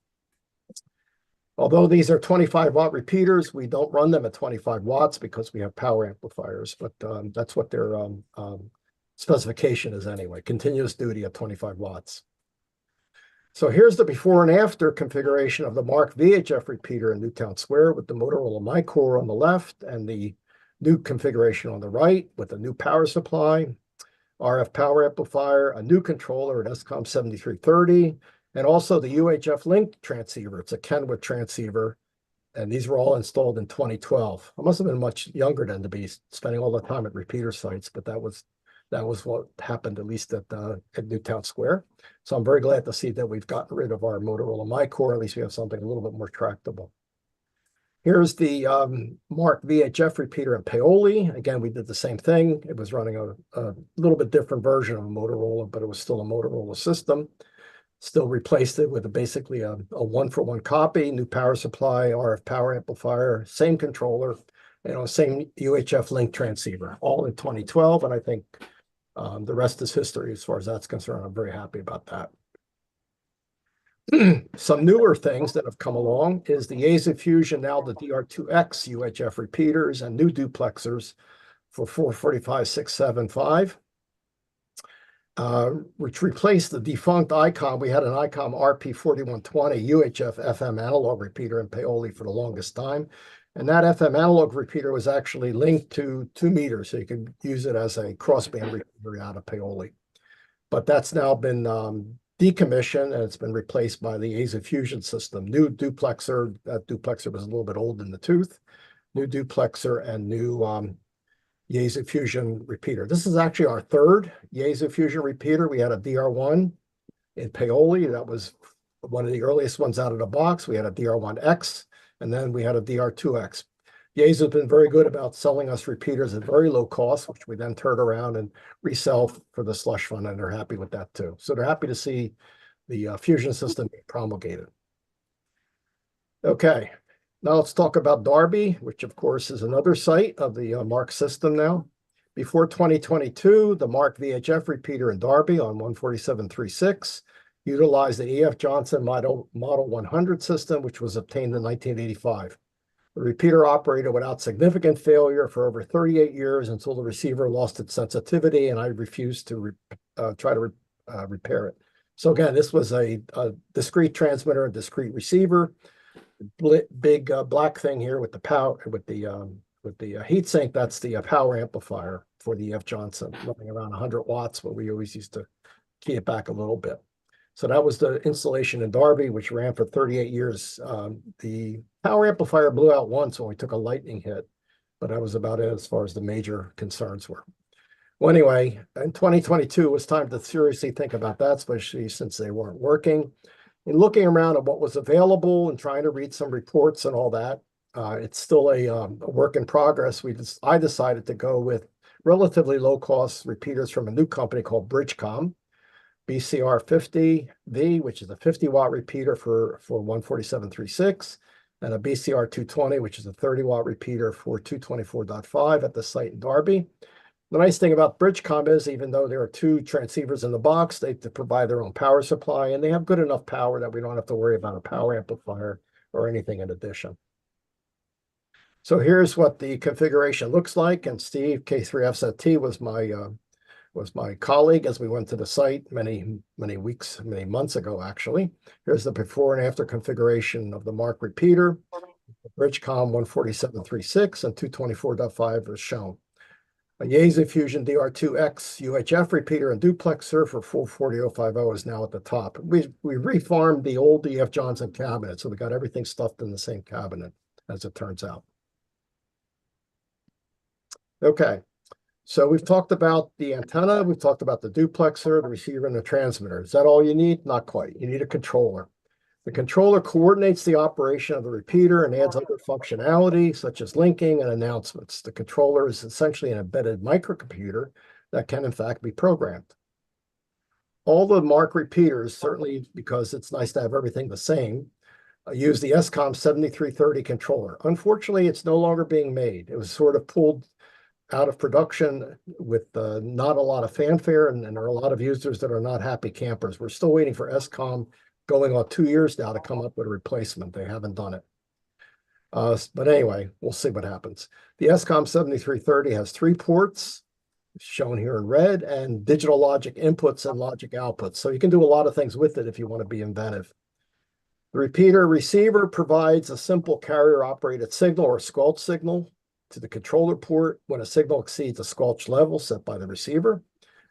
Although these are 25-watt repeaters, we don't run them at 25 watts because we have power amplifiers, but that's what their specification is anyway, continuous duty at 25 watts. So here's the before and after configuration of the MARC VHF repeater in Newtown Square with the Motorola MyCore on the left and the new configuration on the right with a new power supply, RF power amplifier, a new controller at SCOM 7330, and also the UHF link transceiver. It's a Kenwood transceiver, and these were all installed in 2012. I must have been much younger than to be spending all the time at repeater sites, but that was what happened, at least at Newtown Square. So I'm very glad to see that we've gotten rid of our Motorola MyCore. At least we have something a little bit more tractable. Here's the MARC VHF repeater in Paoli. Again, we did the same thing. It was running a little bit different version of a Motorola, but it was still a Motorola system. Still replaced it with basically a 1-for-1 copy, new power supply, RF power amplifier, same controller, same UHF link transceiver, all in 2012. And I think the rest is history as far as that's concerned. I'm very happy about that. Some newer things that have come along is the Yaesu Fusion, now the DR2X UHF repeaters and new duplexers for 445-675. Which replaced the defunct ICOM. We had an ICOM RP4120 UHF FM analog repeater in Paoli for the longest time. And that FM analog repeater was actually linked to 2 meters, so you could use it as a crossband repeater out of Paoli. But that's now been decommissioned, and it's been replaced by the Yaesu Fusion system. New duplexer. That duplexer was a little bit old in the tooth. New duplexer and new Yaesu Fusion repeater. This is actually our 3rd Yaesu Fusion repeater. We had a DR1 in Paoli. That was one of the earliest ones out of the box. We had a DR1X, and then we had a DR2X. Yaesu has been very good about selling us repeaters at very low cost, which we then turn around and resell for the slush fund, and they're happy with that too. So they're happy to see the Fusion system being promulgated. Okay. Now let's talk about Darby, which of course is another site of the MARC system now. Before 2022, the MARC VHF repeater in Darby on 14736 utilized the E.F. Johnson Model 100 system, which was obtained in 1985. The repeater operated without significant failure for over 38 years until the receiver lost its sensitivity, and I refused to try to repair it. So again, this was a discrete transmitter and discrete receiver. big black thing here with the power, with the heat sink, that's the power amplifier for the EF Johnson, running around 100 watts, but we always used to key it back a little bit. So that was the installation in Darby, which ran for 38 years. The power amplifier blew out once when we took a lightning hit, but that was about it as far as the major concerns were. Well, anyway, in 2022, it was time to seriously think about that, especially since they weren't working. In looking around at what was available and trying to read some reports and all that, it's still a work in progress. I decided to go with relatively low-cost repeaters from a new company called Bridgecom. BCR 50V, which is a 50-watt repeater for 147.36, and a BCR 220, which is a 30-watt repeater for 224.5 at the site in Darby. The nice thing about Bridgecom is, even though there are two transceivers in the box, they provide their own power supply, and they have good enough power that we don't have to worry about a power amplifier or anything in addition. So here's what the configuration looks like, and Steve, K3FZT, was my colleague as we went to the site many months ago, actually. Here's the before and after configuration of the MARC repeater. Bridgecom 147.36 and 224.5 is shown. A Yaesu Fusion DR2X UHF repeater and duplexer for 440.050 is now at the top. We refarmed the old EF Johnson cabinet, so we got everything stuffed in the same cabinet, as it turns out. Okay. So we've talked about the antenna, we've talked about the duplexer, the receiver, and the transmitter. Is that all you need? Not quite. You need a controller. The controller coordinates the operation of the repeater and adds other functionality, such as linking and announcements. The controller is essentially an embedded microcomputer that can, in fact, be programmed. All the MARC repeaters, certainly because it's nice to have everything the same, use the SCOM 7330 controller. Unfortunately, it's no longer being made. It was sort of pulled out of production with not a lot of fanfare, and there are a lot of users that are not happy campers. We're still waiting for SCOM, going on 2 years now, to come up with a replacement. They haven't done it. But anyway, we'll see what happens. The SCOM 7330 has 3 ports, shown here in red, and digital logic inputs and logic outputs. So you can do a lot of things with it if you want to be inventive. The repeater receiver provides a simple carrier-operated signal or squelch signal to the controller port when a signal exceeds a squelch level set by the receiver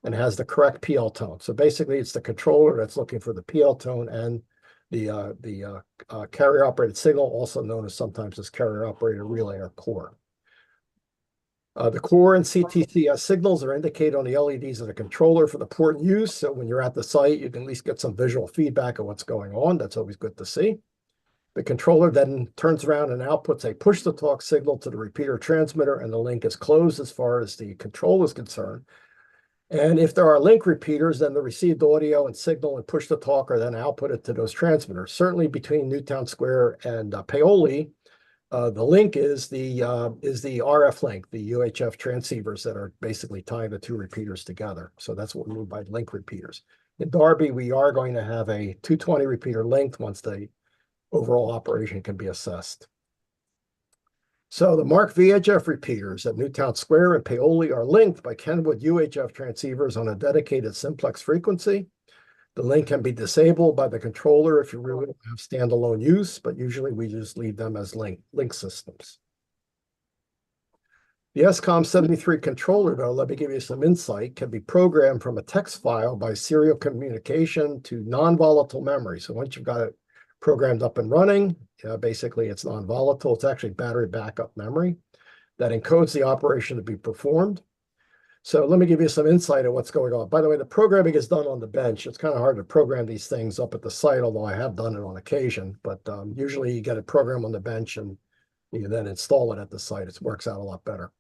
and has the correct PL tone. So basically, it's the controller that's looking for the PL tone and the carrier-operated signal, also known as sometimes as carrier-operated relay or core. The core and CTCS signals are indicated on the LEDs of the controller for the port use. So when you're at the site, you can at least get some visual feedback of what's going on. That's always good to see. The controller then turns around and outputs a push-to-talk signal to the repeater transmitter, and the link is closed as far as the control is concerned. And if there are link repeaters, then the received audio and signal and push-to-talk are then outputted to those transmitters. Certainly between Newtown Square and Paoli, the link is the RF link, the UHF transceivers that are basically tying the 2 repeaters together. So that's what we mean by link repeaters. In Darby, we are going to have a 220 repeater linked once the overall operation can be assessed. So the MARC VHF repeaters at Newtown Square and Paoli are linked by Kenwood UHF transceivers on a dedicated simplex frequency. The link can be disabled by the controller if you really don't have standalone use, but usually we just leave them as link systems. The SCOM 73 controller, though, let me give you some insight, can be programmed from a text file by serial communication to non-volatile memory. So once you've got it programmed up and running, basically it's non-volatile. It's actually battery backup memory that encodes the operation to be performed. So let me give you some insight on what's going on. By the way, the programming is done on the bench. It's kind of hard to program these things up at the site, although I have done it on occasion. But usually you get a program on the bench and you then install it at the site. It works out a lot better.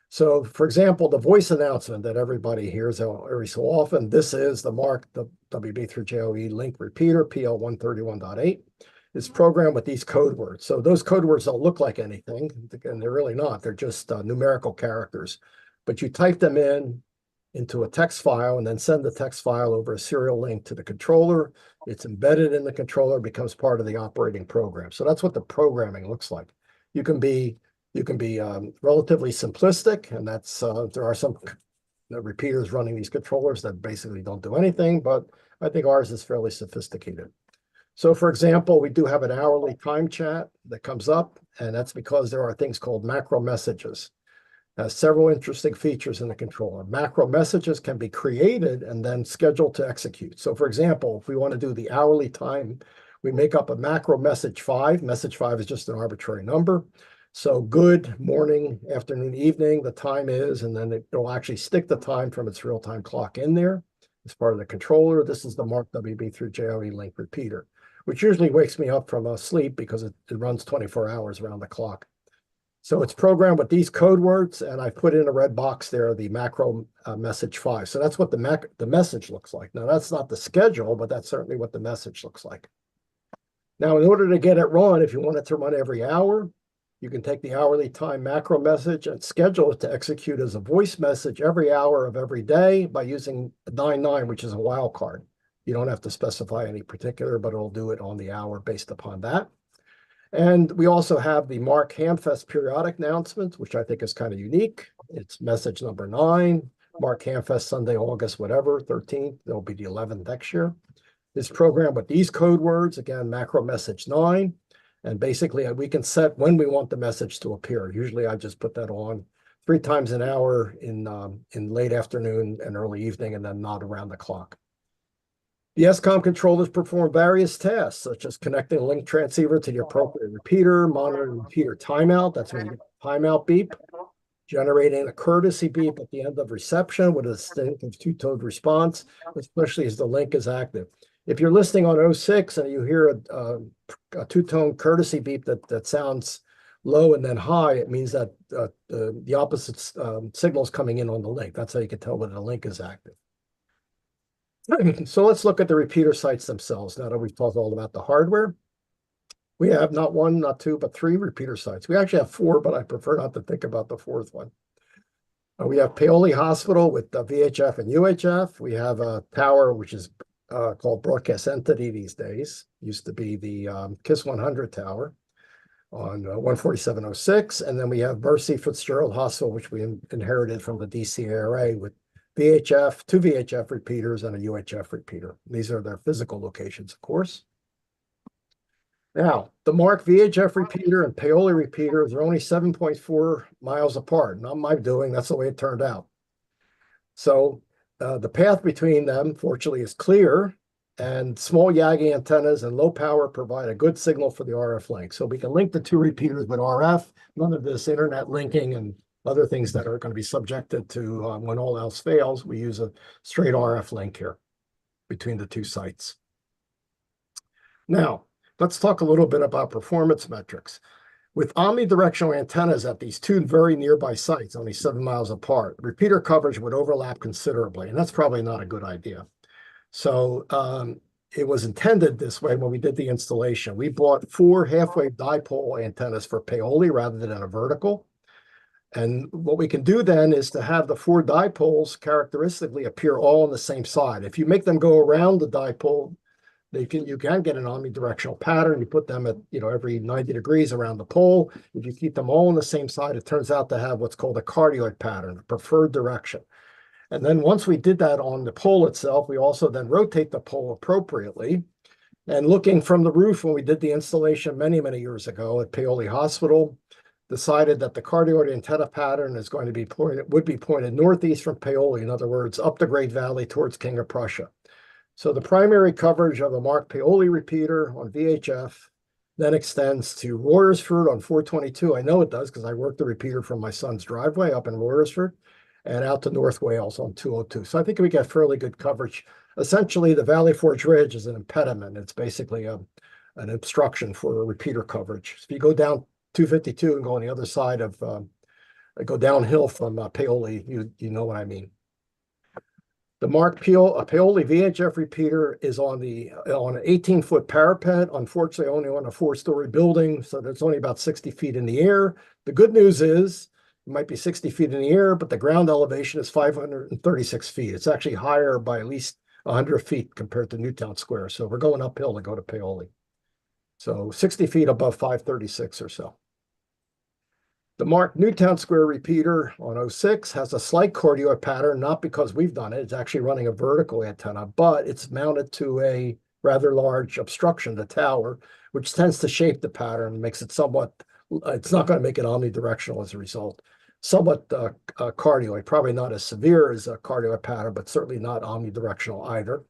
So, for example, the voice announcement that everybody hears every so often, this is the MARC, the WB3JOE link repeater, PL131.8. It's programmed with these code words. So those code words don't look like anything, and they're really not. They're just numerical characters. But you type them into a text file and then send the text file over a serial link to the controller. It's embedded in the controller, becomes part of the operating program. So that's what the programming looks like. You can be relatively simplistic, and that's there are some repeaters running these controllers that basically don't do anything, but I think ours is fairly sophisticated. So for example, we do have an hourly time chat that comes up, and that's because there are things called macro messages. Has several interesting features in the controller. Macro messages can be created and then scheduled to execute. So for example, if we want to do the hourly time, we make up a macro message 5. Message 5 is just an arbitrary number. So good morning, afternoon, evening, the time is, and then it'll actually stick the time from its real-time clock in there as part of the controller. This is the MARC WB through JOE link repeater, which usually wakes me up from sleep because it runs 24 hours around the clock. So it's programmed with these code words, and I put in a red box there, the macro message 5. So that's what the message looks like. Now, that's not the schedule, but that's certainly what the message looks like. Now, in order to get it run, if you want it to run every hour, you can take the hourly time macro message and schedule it to execute as a voice message every hour of every day by using 99, which is a wildcard. You don't have to specify any particular, but it'll do it on the hour based upon that. And we also have the MARC Hamfest periodic announcements, which I think is kind of unique. It's message number 9, MARC Hamfest Sunday, August, whatever, 13th. It'll be the 11th next year. It's programmed with these code words, again, macro message 9. And basically, we can set when we want the message to appear. Usually, I just put that on 3 times an hour in late afternoon and early evening, and then not around the clock. The SCOM controllers perform various tasks, such as connecting a link transceiver to the appropriate repeater, monitoring repeater timeout, that's when you get the timeout beep, generating a courtesy beep at the end of reception with a distinctive two-tone response, especially as the link is active. If you're listening on 06 and you hear a two-tone courtesy beep that sounds low and then high, it means that the opposite signal is coming in on the link. That's how you can tell whether the link is active. So let's look at the repeater sites themselves. Now that we've talked all about the hardware, we have not 1, not 2, but 3 repeater sites. We actually have 4, but I prefer not to think about the 4th one. We have Paoli Hospital with VHF and UHF. We have a tower, which is called Broadcast Entity these days. Used to be the KISS 100 tower on 14706. And then we have Mercy Fitzgerald Hospital, which we inherited from the DCARA with VHF, 2 VHF repeaters and a UHF repeater. These are their physical locations, of course. Now, the MARC VHF repeater and Paoli repeaters are only 7.4 miles apart. Not my doing, that's the way it turned out. So the path between them, fortunately, is clear, and small Yagi antennas and low power provide a good signal for the RF link. So we can link the 2 repeaters with RF, none of this internet linking and other things that are going to be subjected to when all else fails. We use a straight RF link here between the 2 sites. Now, let's talk a little bit about performance metrics. With omnidirectional antennas at these 2 very nearby sites, only 7 miles apart, repeater coverage would overlap considerably, and that's probably not a good idea. So it was intended this way when we did the installation. We bought 4 half-wave dipole antennas for Paoli rather than a vertical. And what we can do then is to have the 4 dipoles characteristically appear all on the same side. If you make them go around the dipole, you can get an omnidirectional pattern. You put them at every 90 degrees around the pole. If you keep them all on the same side, it turns out to have what's called a cardioid pattern, a preferred direction. And then once we did that on the pole itself, we also then rotate the pole appropriately. And looking from the roof when we did the installation many, many years ago at Paoli Hospital, decided that the cardioid antenna pattern is going to would be pointed northeast from Paoli, in other words, up the Great Valley towards King of Prussia. So the primary coverage of the MARC Paoli repeater on VHF then extends to Royersford on 422. I know it does because I worked the repeater from my son's driveway up in Royersford and out to North Wales on 202. So I think we get fairly good coverage. Essentially, the Valley Forge Ridge is an impediment. It's basically an obstruction for repeater coverage. So if you go down 252 and go on the other side of, go downhill from Paoli, you know what I mean. The MARC Paoli VHF repeater is on an 18-foot parapet, unfortunately only on a 4-story building, so that's only about 60 feet in the air. The good news is it might be 60 feet in the air, but the ground elevation is 536 feet. It's actually higher by at least 100 feet compared to Newtown Square, so we're going uphill to go to Paoli. So 60 feet above 536 or so. The MARC Newtown Square repeater on 06 has a slight cardioid pattern, not because we've done it. It's actually running a vertical antenna, but it's mounted to a rather large obstruction, the tower, which tends to shape the pattern and makes it somewhat, it's not going to make it omnidirectional as a result. Somewhat cardioid, probably not as severe as a cardioid pattern, but certainly not omnidirectional either.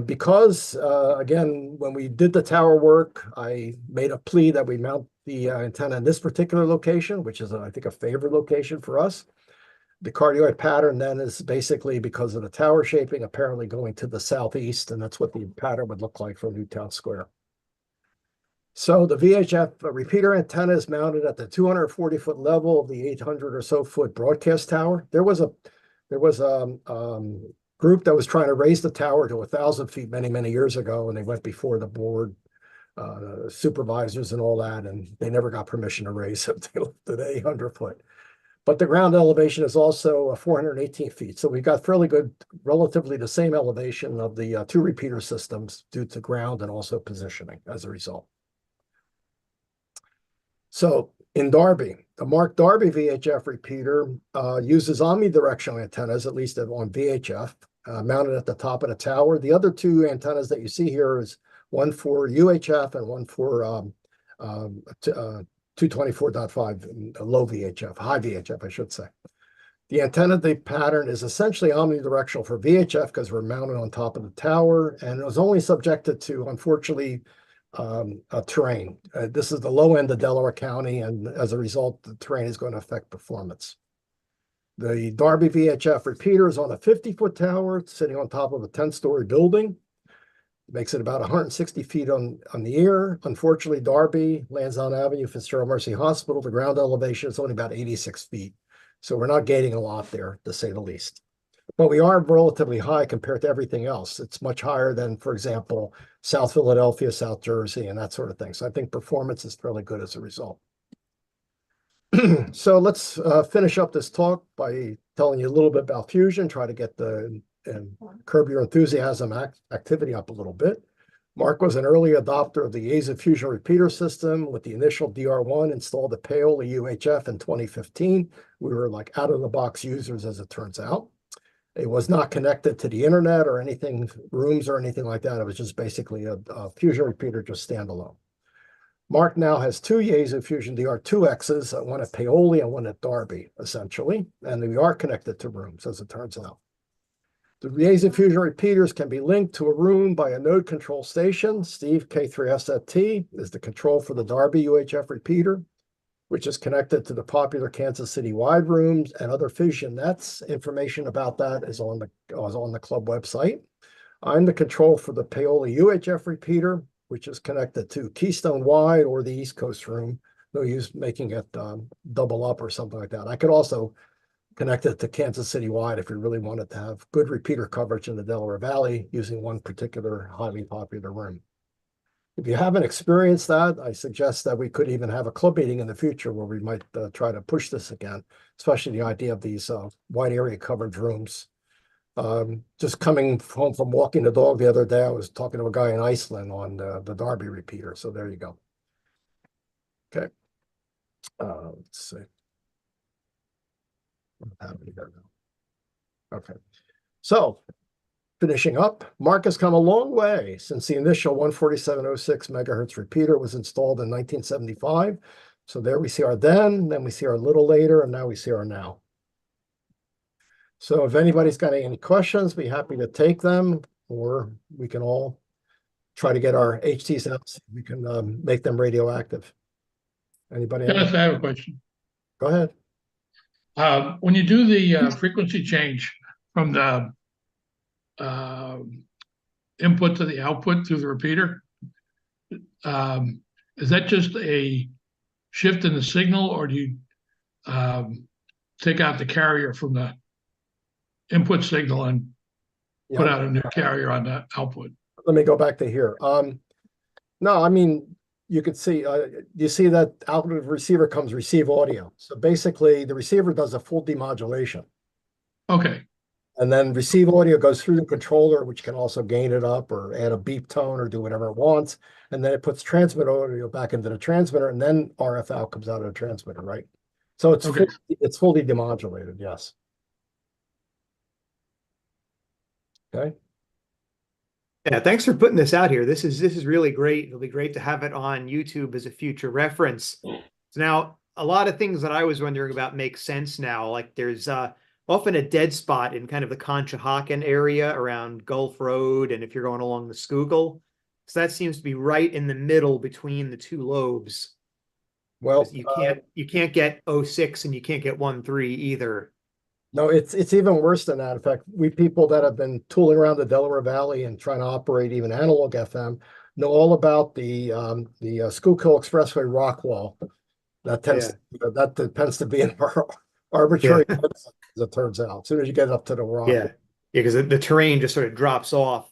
Because again, when we did the tower work, I made a plea that we mount the antenna in this particular location, which is, I think, a favorite location for us. The cardioid pattern then is basically, because of the tower shaping, apparently going to the southeast, and that's what the pattern would look like for Newtown Square. So the VHF repeater antenna is mounted at the 240-foot level of the 800 or so foot broadcast tower. There was a group that was trying to raise the tower to 1,000 feet many years ago, and they went before the board, supervisors and all that, and they never got permission to raise it. They left it at 800 foot. But the ground elevation is also 418 feet. So we've got fairly good, relatively the same elevation of the two repeater systems due to ground and also positioning as a result. So in Darby, the MARC Darby VHF repeater uses omnidirectional antennas, at least on VHF, mounted at the top of the tower. The other two antennas that you see here is one for UHF and one for 224.5, low VHF, high VHF, I should say. The antenna, the pattern is essentially omnidirectional for VHF because we're mounted on top of the tower, and it was only subjected to, unfortunately, terrain. This is the low end of Delaware County, and as a result, the terrain is going to affect performance. The Darby VHF repeater is on a 50-foot tower, sitting on top of a 10-story building. Makes it about 160 feet on the air. Unfortunately, Darby, Lansdowne Avenue, Fitzgerald Mercy Hospital, the ground elevation is only about 86 feet. So we're not gaining a lot there, to say the least. But we are relatively high compared to everything else. It's much higher than, for example, South Philadelphia, South Jersey, and that sort of thing. So I think performance is fairly good as a result. So let's finish up this talk by telling you a little bit about Fusion, try to get and curb your enthusiasm activity up a little bit. MARC was an early adopter of the Yaesu Fusion Repeater System with the initial DR1 installed at Paola UHF in 2015. We were like out-of-the-box users, as it turns out. It was not connected to the internet or anything, rooms or anything like that. It was just basically a Fusion repeater, just standalone. MARC now has two Yaesu Fusion DR2Xs, one at Paoli and one at Darby, essentially, and we are connected to rooms, as it turns out. The Yaesu Fusion repeaters can be linked to a room by a node control station. Steve K3SFT is the control for the Darby UHF repeater, which is connected to the popular Kansas City wide rooms and other Fusion nets. Information about that is on the club website. I'm the control for the Paoli UHF repeater, which is connected to Keystone Wide or the East Coast room. No use making it double up or something like that. I could also connect it to Kansas City Wide if we really wanted to have good repeater coverage in the Delaware Valley using one particular highly popular room. If you haven't experienced that, I suggest that we could even have a club meeting in the future where we might try to push this again, especially the idea of these wide area coverage rooms. Just coming home from walking the dog the other day, I was talking to a guy in Iceland on the Darby repeater. So there you go. Okay. Let's see. What's happening here now? Okay. So finishing up, MARC has come a long way since the initial 147.06 megahertz repeater was installed in 1975. So there we see our then we see our little later, and now we see our now. So if anybody's got any questions, be happy to take them, or we can all try to get our HTs out so we can make them radioactive. Anybody? Dennis, I have a question. Go ahead. When you do the frequency change from the input to the output through the repeater, is that just a shift in the signal, or do you take out the carrier from the input signal and put out a new carrier on the output? Let me go back to here. No, I mean, you could see, you see that out of the receiver comes receive audio. So basically the receiver does a full demodulation. Okay. And then receive audio goes through the controller, which can also gain it up or add a beep tone or do whatever it wants. And then it puts transmit audio back into the transmitter, and then RF out comes out of the transmitter, right? So it's okay. It's fully demodulated, yes. Okay. Yeah, thanks for putting this out here. This is really great. It'll be great to have it on YouTube as a future reference. So now a lot of things that I was wondering about make sense now. Like there's often a dead spot in kind of the Conshohocken area around Gulf Road, and if you're going along the Schuylkill. So that seems to be right in the middle between the two lobes. Well, you can't get 06 and you can't get 13 either. no, it's even worse than that. In fact, we people that have been tooling around the Delaware Valley and trying to operate even analog FM know all about the Schuylkill Expressway rock wall. That tends to be an arbitrary, as it turns out. As soon as you get up to the rock, because the terrain just sort of drops off.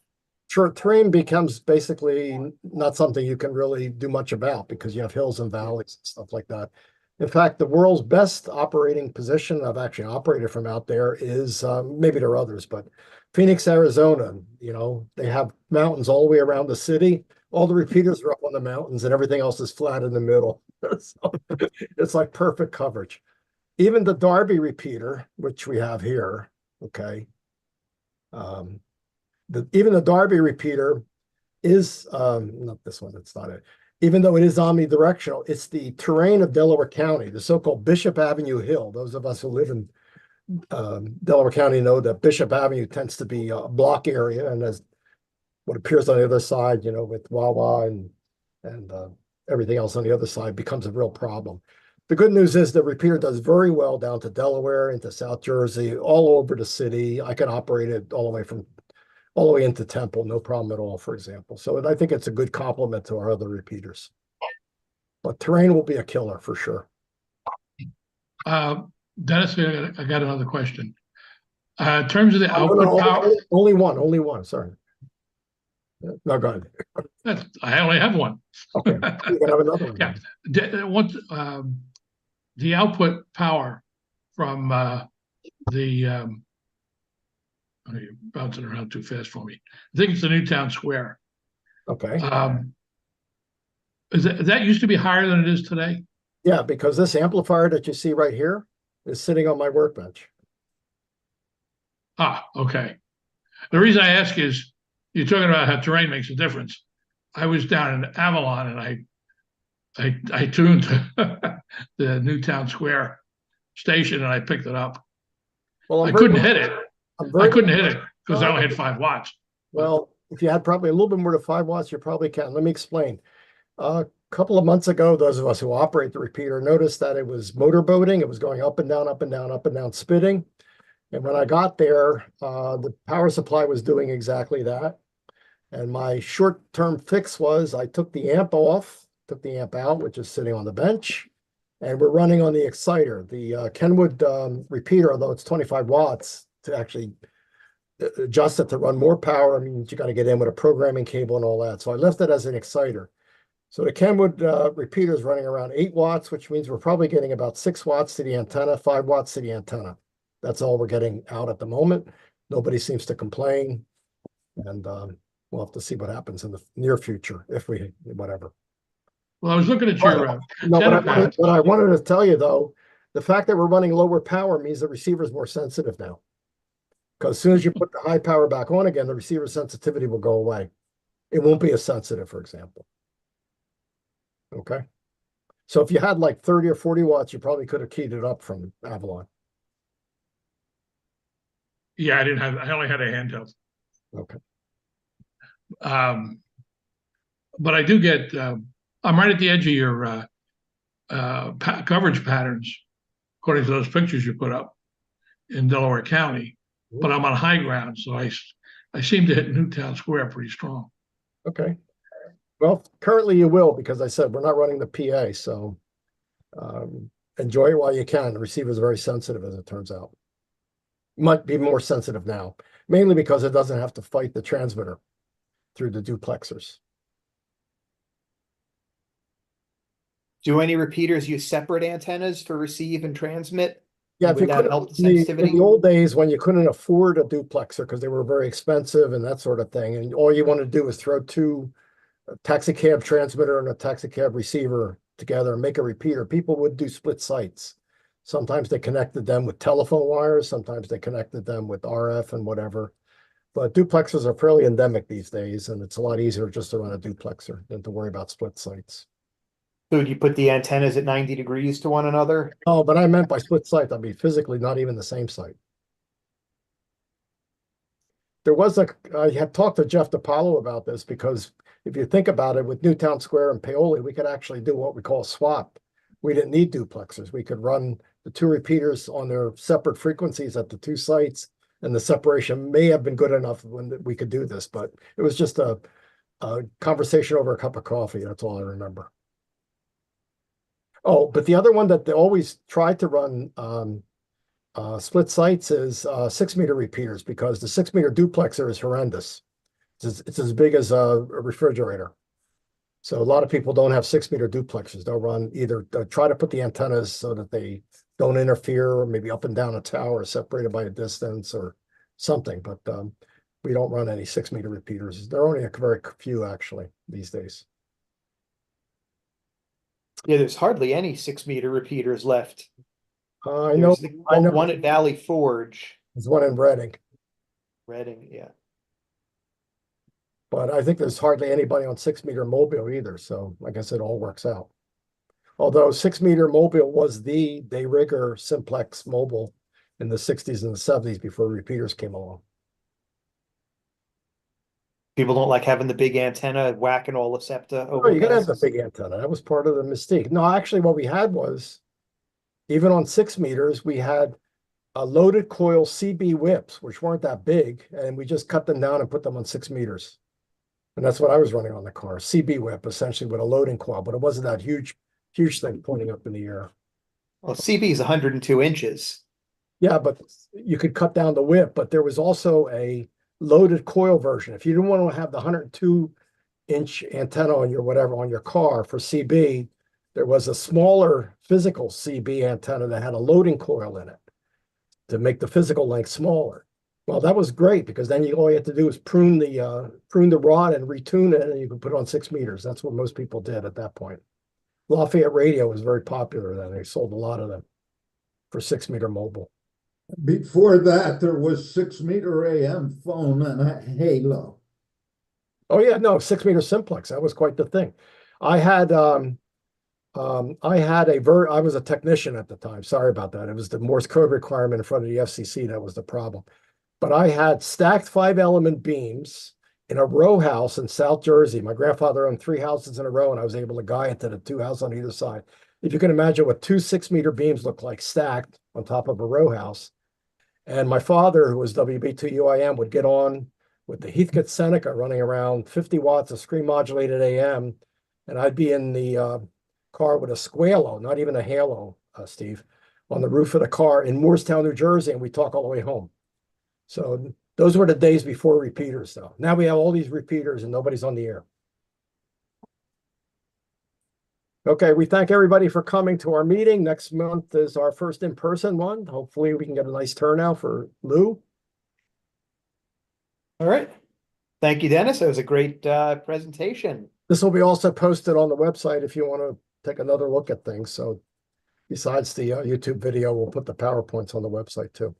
Terrain becomes basically not something you can really do much about because you have hills and valleys and stuff like that. In fact, the world's best operating position I've actually operated from out there is, maybe there are others, but Phoenix, Arizona. You know, they have mountains all the way around the city. All the repeaters are up on the mountains and everything else is flat in the middle. So it's like perfect coverage. Even the Darby repeater, which we have here, okay. Even the Darby repeater is, not this one, that's not it. Even though it is omnidirectional, it's the terrain of Delaware County, the so-called Bishop Avenue Hill. Those of us who live in Delaware County know that Bishop Avenue tends to be a block area, and as what appears on the other side, you know, with Wawa and everything else on the other side becomes a real problem. The good news is the repeater does very well down to Delaware, into South Jersey, all over the city. I can operate it all the way into Temple, no problem at all, for example. So I think it's a good complement to our other repeaters. But terrain will be a killer for sure. Dennis, I got another question. In terms of the output power. Only one, sorry. No, go ahead. I only have one. Okay, you can have another one. Yeah. The output power from you're bouncing around too fast for me. I think it's the Newtown Square. Okay. That used to be higher than it is today? Yeah, because this amplifier that you see right here is sitting on my workbench. Ah, okay. The reason I ask is you're talking about how terrain makes a difference. I was down in Avalon and I tuned the Newtown Square station and I picked it up. Well, I couldn't hit it. I couldn't hit it because I only had 5 watts. Well, if you had probably a little bit more than 5 watts, you probably can. Let me explain. A couple of months ago, those of us who operate the repeater noticed that it was motorboating. It was going up and down, up and down, up and down, spitting. And when I got there, the power supply was doing exactly that. And my short-term fix was I took the amp off, took the amp out, which is sitting on the bench, and we're running on the exciter. The Kenwood repeater, although it's 25 watts, to actually adjust it to run more power, I mean, you got to get in with a programming cable and all that. So I left it as an exciter. So the Kenwood repeater is running around 8 watts, which means we're probably getting about 6 watts to the antenna, 5 watts to the antenna. That's all we're getting out at the moment. Nobody seems to complain. And we'll have to see what happens in the near future, if we, whatever. Well, I was looking at your what I wanted to tell you, though, the fact that we're running lower power means the receiver is more sensitive now. Because as soon as you put the high power back on again, the receiver sensitivity will go away. It won't be as sensitive, for example. Okay. So if you had like 30 or 40 watts, you probably could have keyed it up from Avalon. Yeah, I only had a handheld. Okay. But I do get, I'm right at the edge of your coverage patterns, according to those pictures you put up in Delaware County, but I'm on high ground, so I seem to hit Newtown Square pretty strong. Okay. Well, currently you will, because I said we're not running the PA, so enjoy it while you can. The receiver is very sensitive, as it turns out. Might be more sensitive now, mainly because it doesn't have to fight the transmitter through the duplexers. Do any repeaters use separate antennas for receive and transmit? Yeah, if you that help the sensitivity? in the old days when you couldn't afford a duplexer because they were very expensive and that sort of thing, and all you wanted to do was throw 2 a taxi cab transmitter and a taxi cab receiver together and make a repeater, people would do split sites. Sometimes they connected them with telephone wires, sometimes they connected them with RF and whatever. But duplexers are fairly endemic these days, and it's a lot easier just to run a duplexer than to worry about split sites. So do you put the antennas at 90 degrees to one another? Oh, but I meant by split site, I mean physically not even the same site. I had talked to Jeff DiPaolo about this because if you think about it, with Newtown Square and Paoli, we could actually do what we call swap. We didn't need duplexers. We could run the two repeaters on their separate frequencies at the two sites, and the separation may have been good enough when we could do this, but it was just a conversation over a cup of coffee. That's all I remember. Oh, but the other one that they always tried to run split sites is 6-meter repeaters, because the 6-meter duplexer is horrendous. It's as big as a refrigerator. So a lot of people don't have 6-meter duplexers. They'll run either try to put the antennas so that they don't interfere, or maybe up and down a tower separated by a distance or something. But we don't run any 6-meter repeaters. There are only a very few actually these days. Yeah, there's hardly any 6-meter repeaters left. I know. I know one at Valley Forge. There's one in Reading. Reading, yeah. But I think there's hardly anybody on 6-meter mobile either. So I guess it all works out. Although 6-meter mobile was the de rigueur simplex mobile in the 60s and the 70s before repeaters came along. People don't like having the big antenna whacking all the septa Oh, over. you gotta have the big antenna. That was part of the mystique. No, actually what we had was, even on 6 meters, we had a loaded coil CB whips, which weren't that big, and we just cut them down and put them on 6 meters. And that's what I was running on the car, CB whip, essentially with a loading coil, but it wasn't that huge thing pointing up in the air. Well, CB is 102 inches. Yeah, but you could cut down the whip, but there was also a loaded coil version. If you didn't want to have the 102-inch antenna on your car for CB, there was a smaller physical CB antenna that had a loading coil in it to make the physical length smaller. Well, that was great, because then all you had to do was prune the rod and retune it, and you could put it on 6 meters. That's what most people did at that point. Lafayette Radio was very popular then. They sold a lot of them for 6-meter mobile. Before that, there was 6-meter AM phone and a Halo. Oh yeah, no, 6-meter simplex. That was quite the thing. I was a technician at the time. Sorry about that. It was the Morse code requirement in front of the FCC that was the problem. But I had stacked 5-element beams in a row house in South Jersey. My grandfather owned 3 houses in a row, and I was able to guy it to the 2 houses on either side. If you can imagine what 2 6-meter beams look like stacked on top of a row house. And my father, who was WB2UIM, would get on with the Heathcote Seneca running around 50 watts of screen modulated AM. And I'd be in the car with a Squalo, not even a Halo, Steve, on the roof of the car in Moorestown, New Jersey, and we talk all the way home. So those were the days before repeaters, though. Now we have all these repeaters and nobody's on the air. Okay, we thank everybody for coming to our meeting. Next month is our first in-person one. Hopefully we can get a nice turnout for Lou. All right. Thank you, Dennis. That was a great presentation. This will be also posted on the website if you want to take another look at things. So besides the YouTube video, we'll put the PowerPoints on the website too.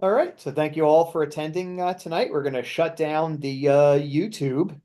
All right. So thank you all for attending tonight. We're going to shut down the YouTube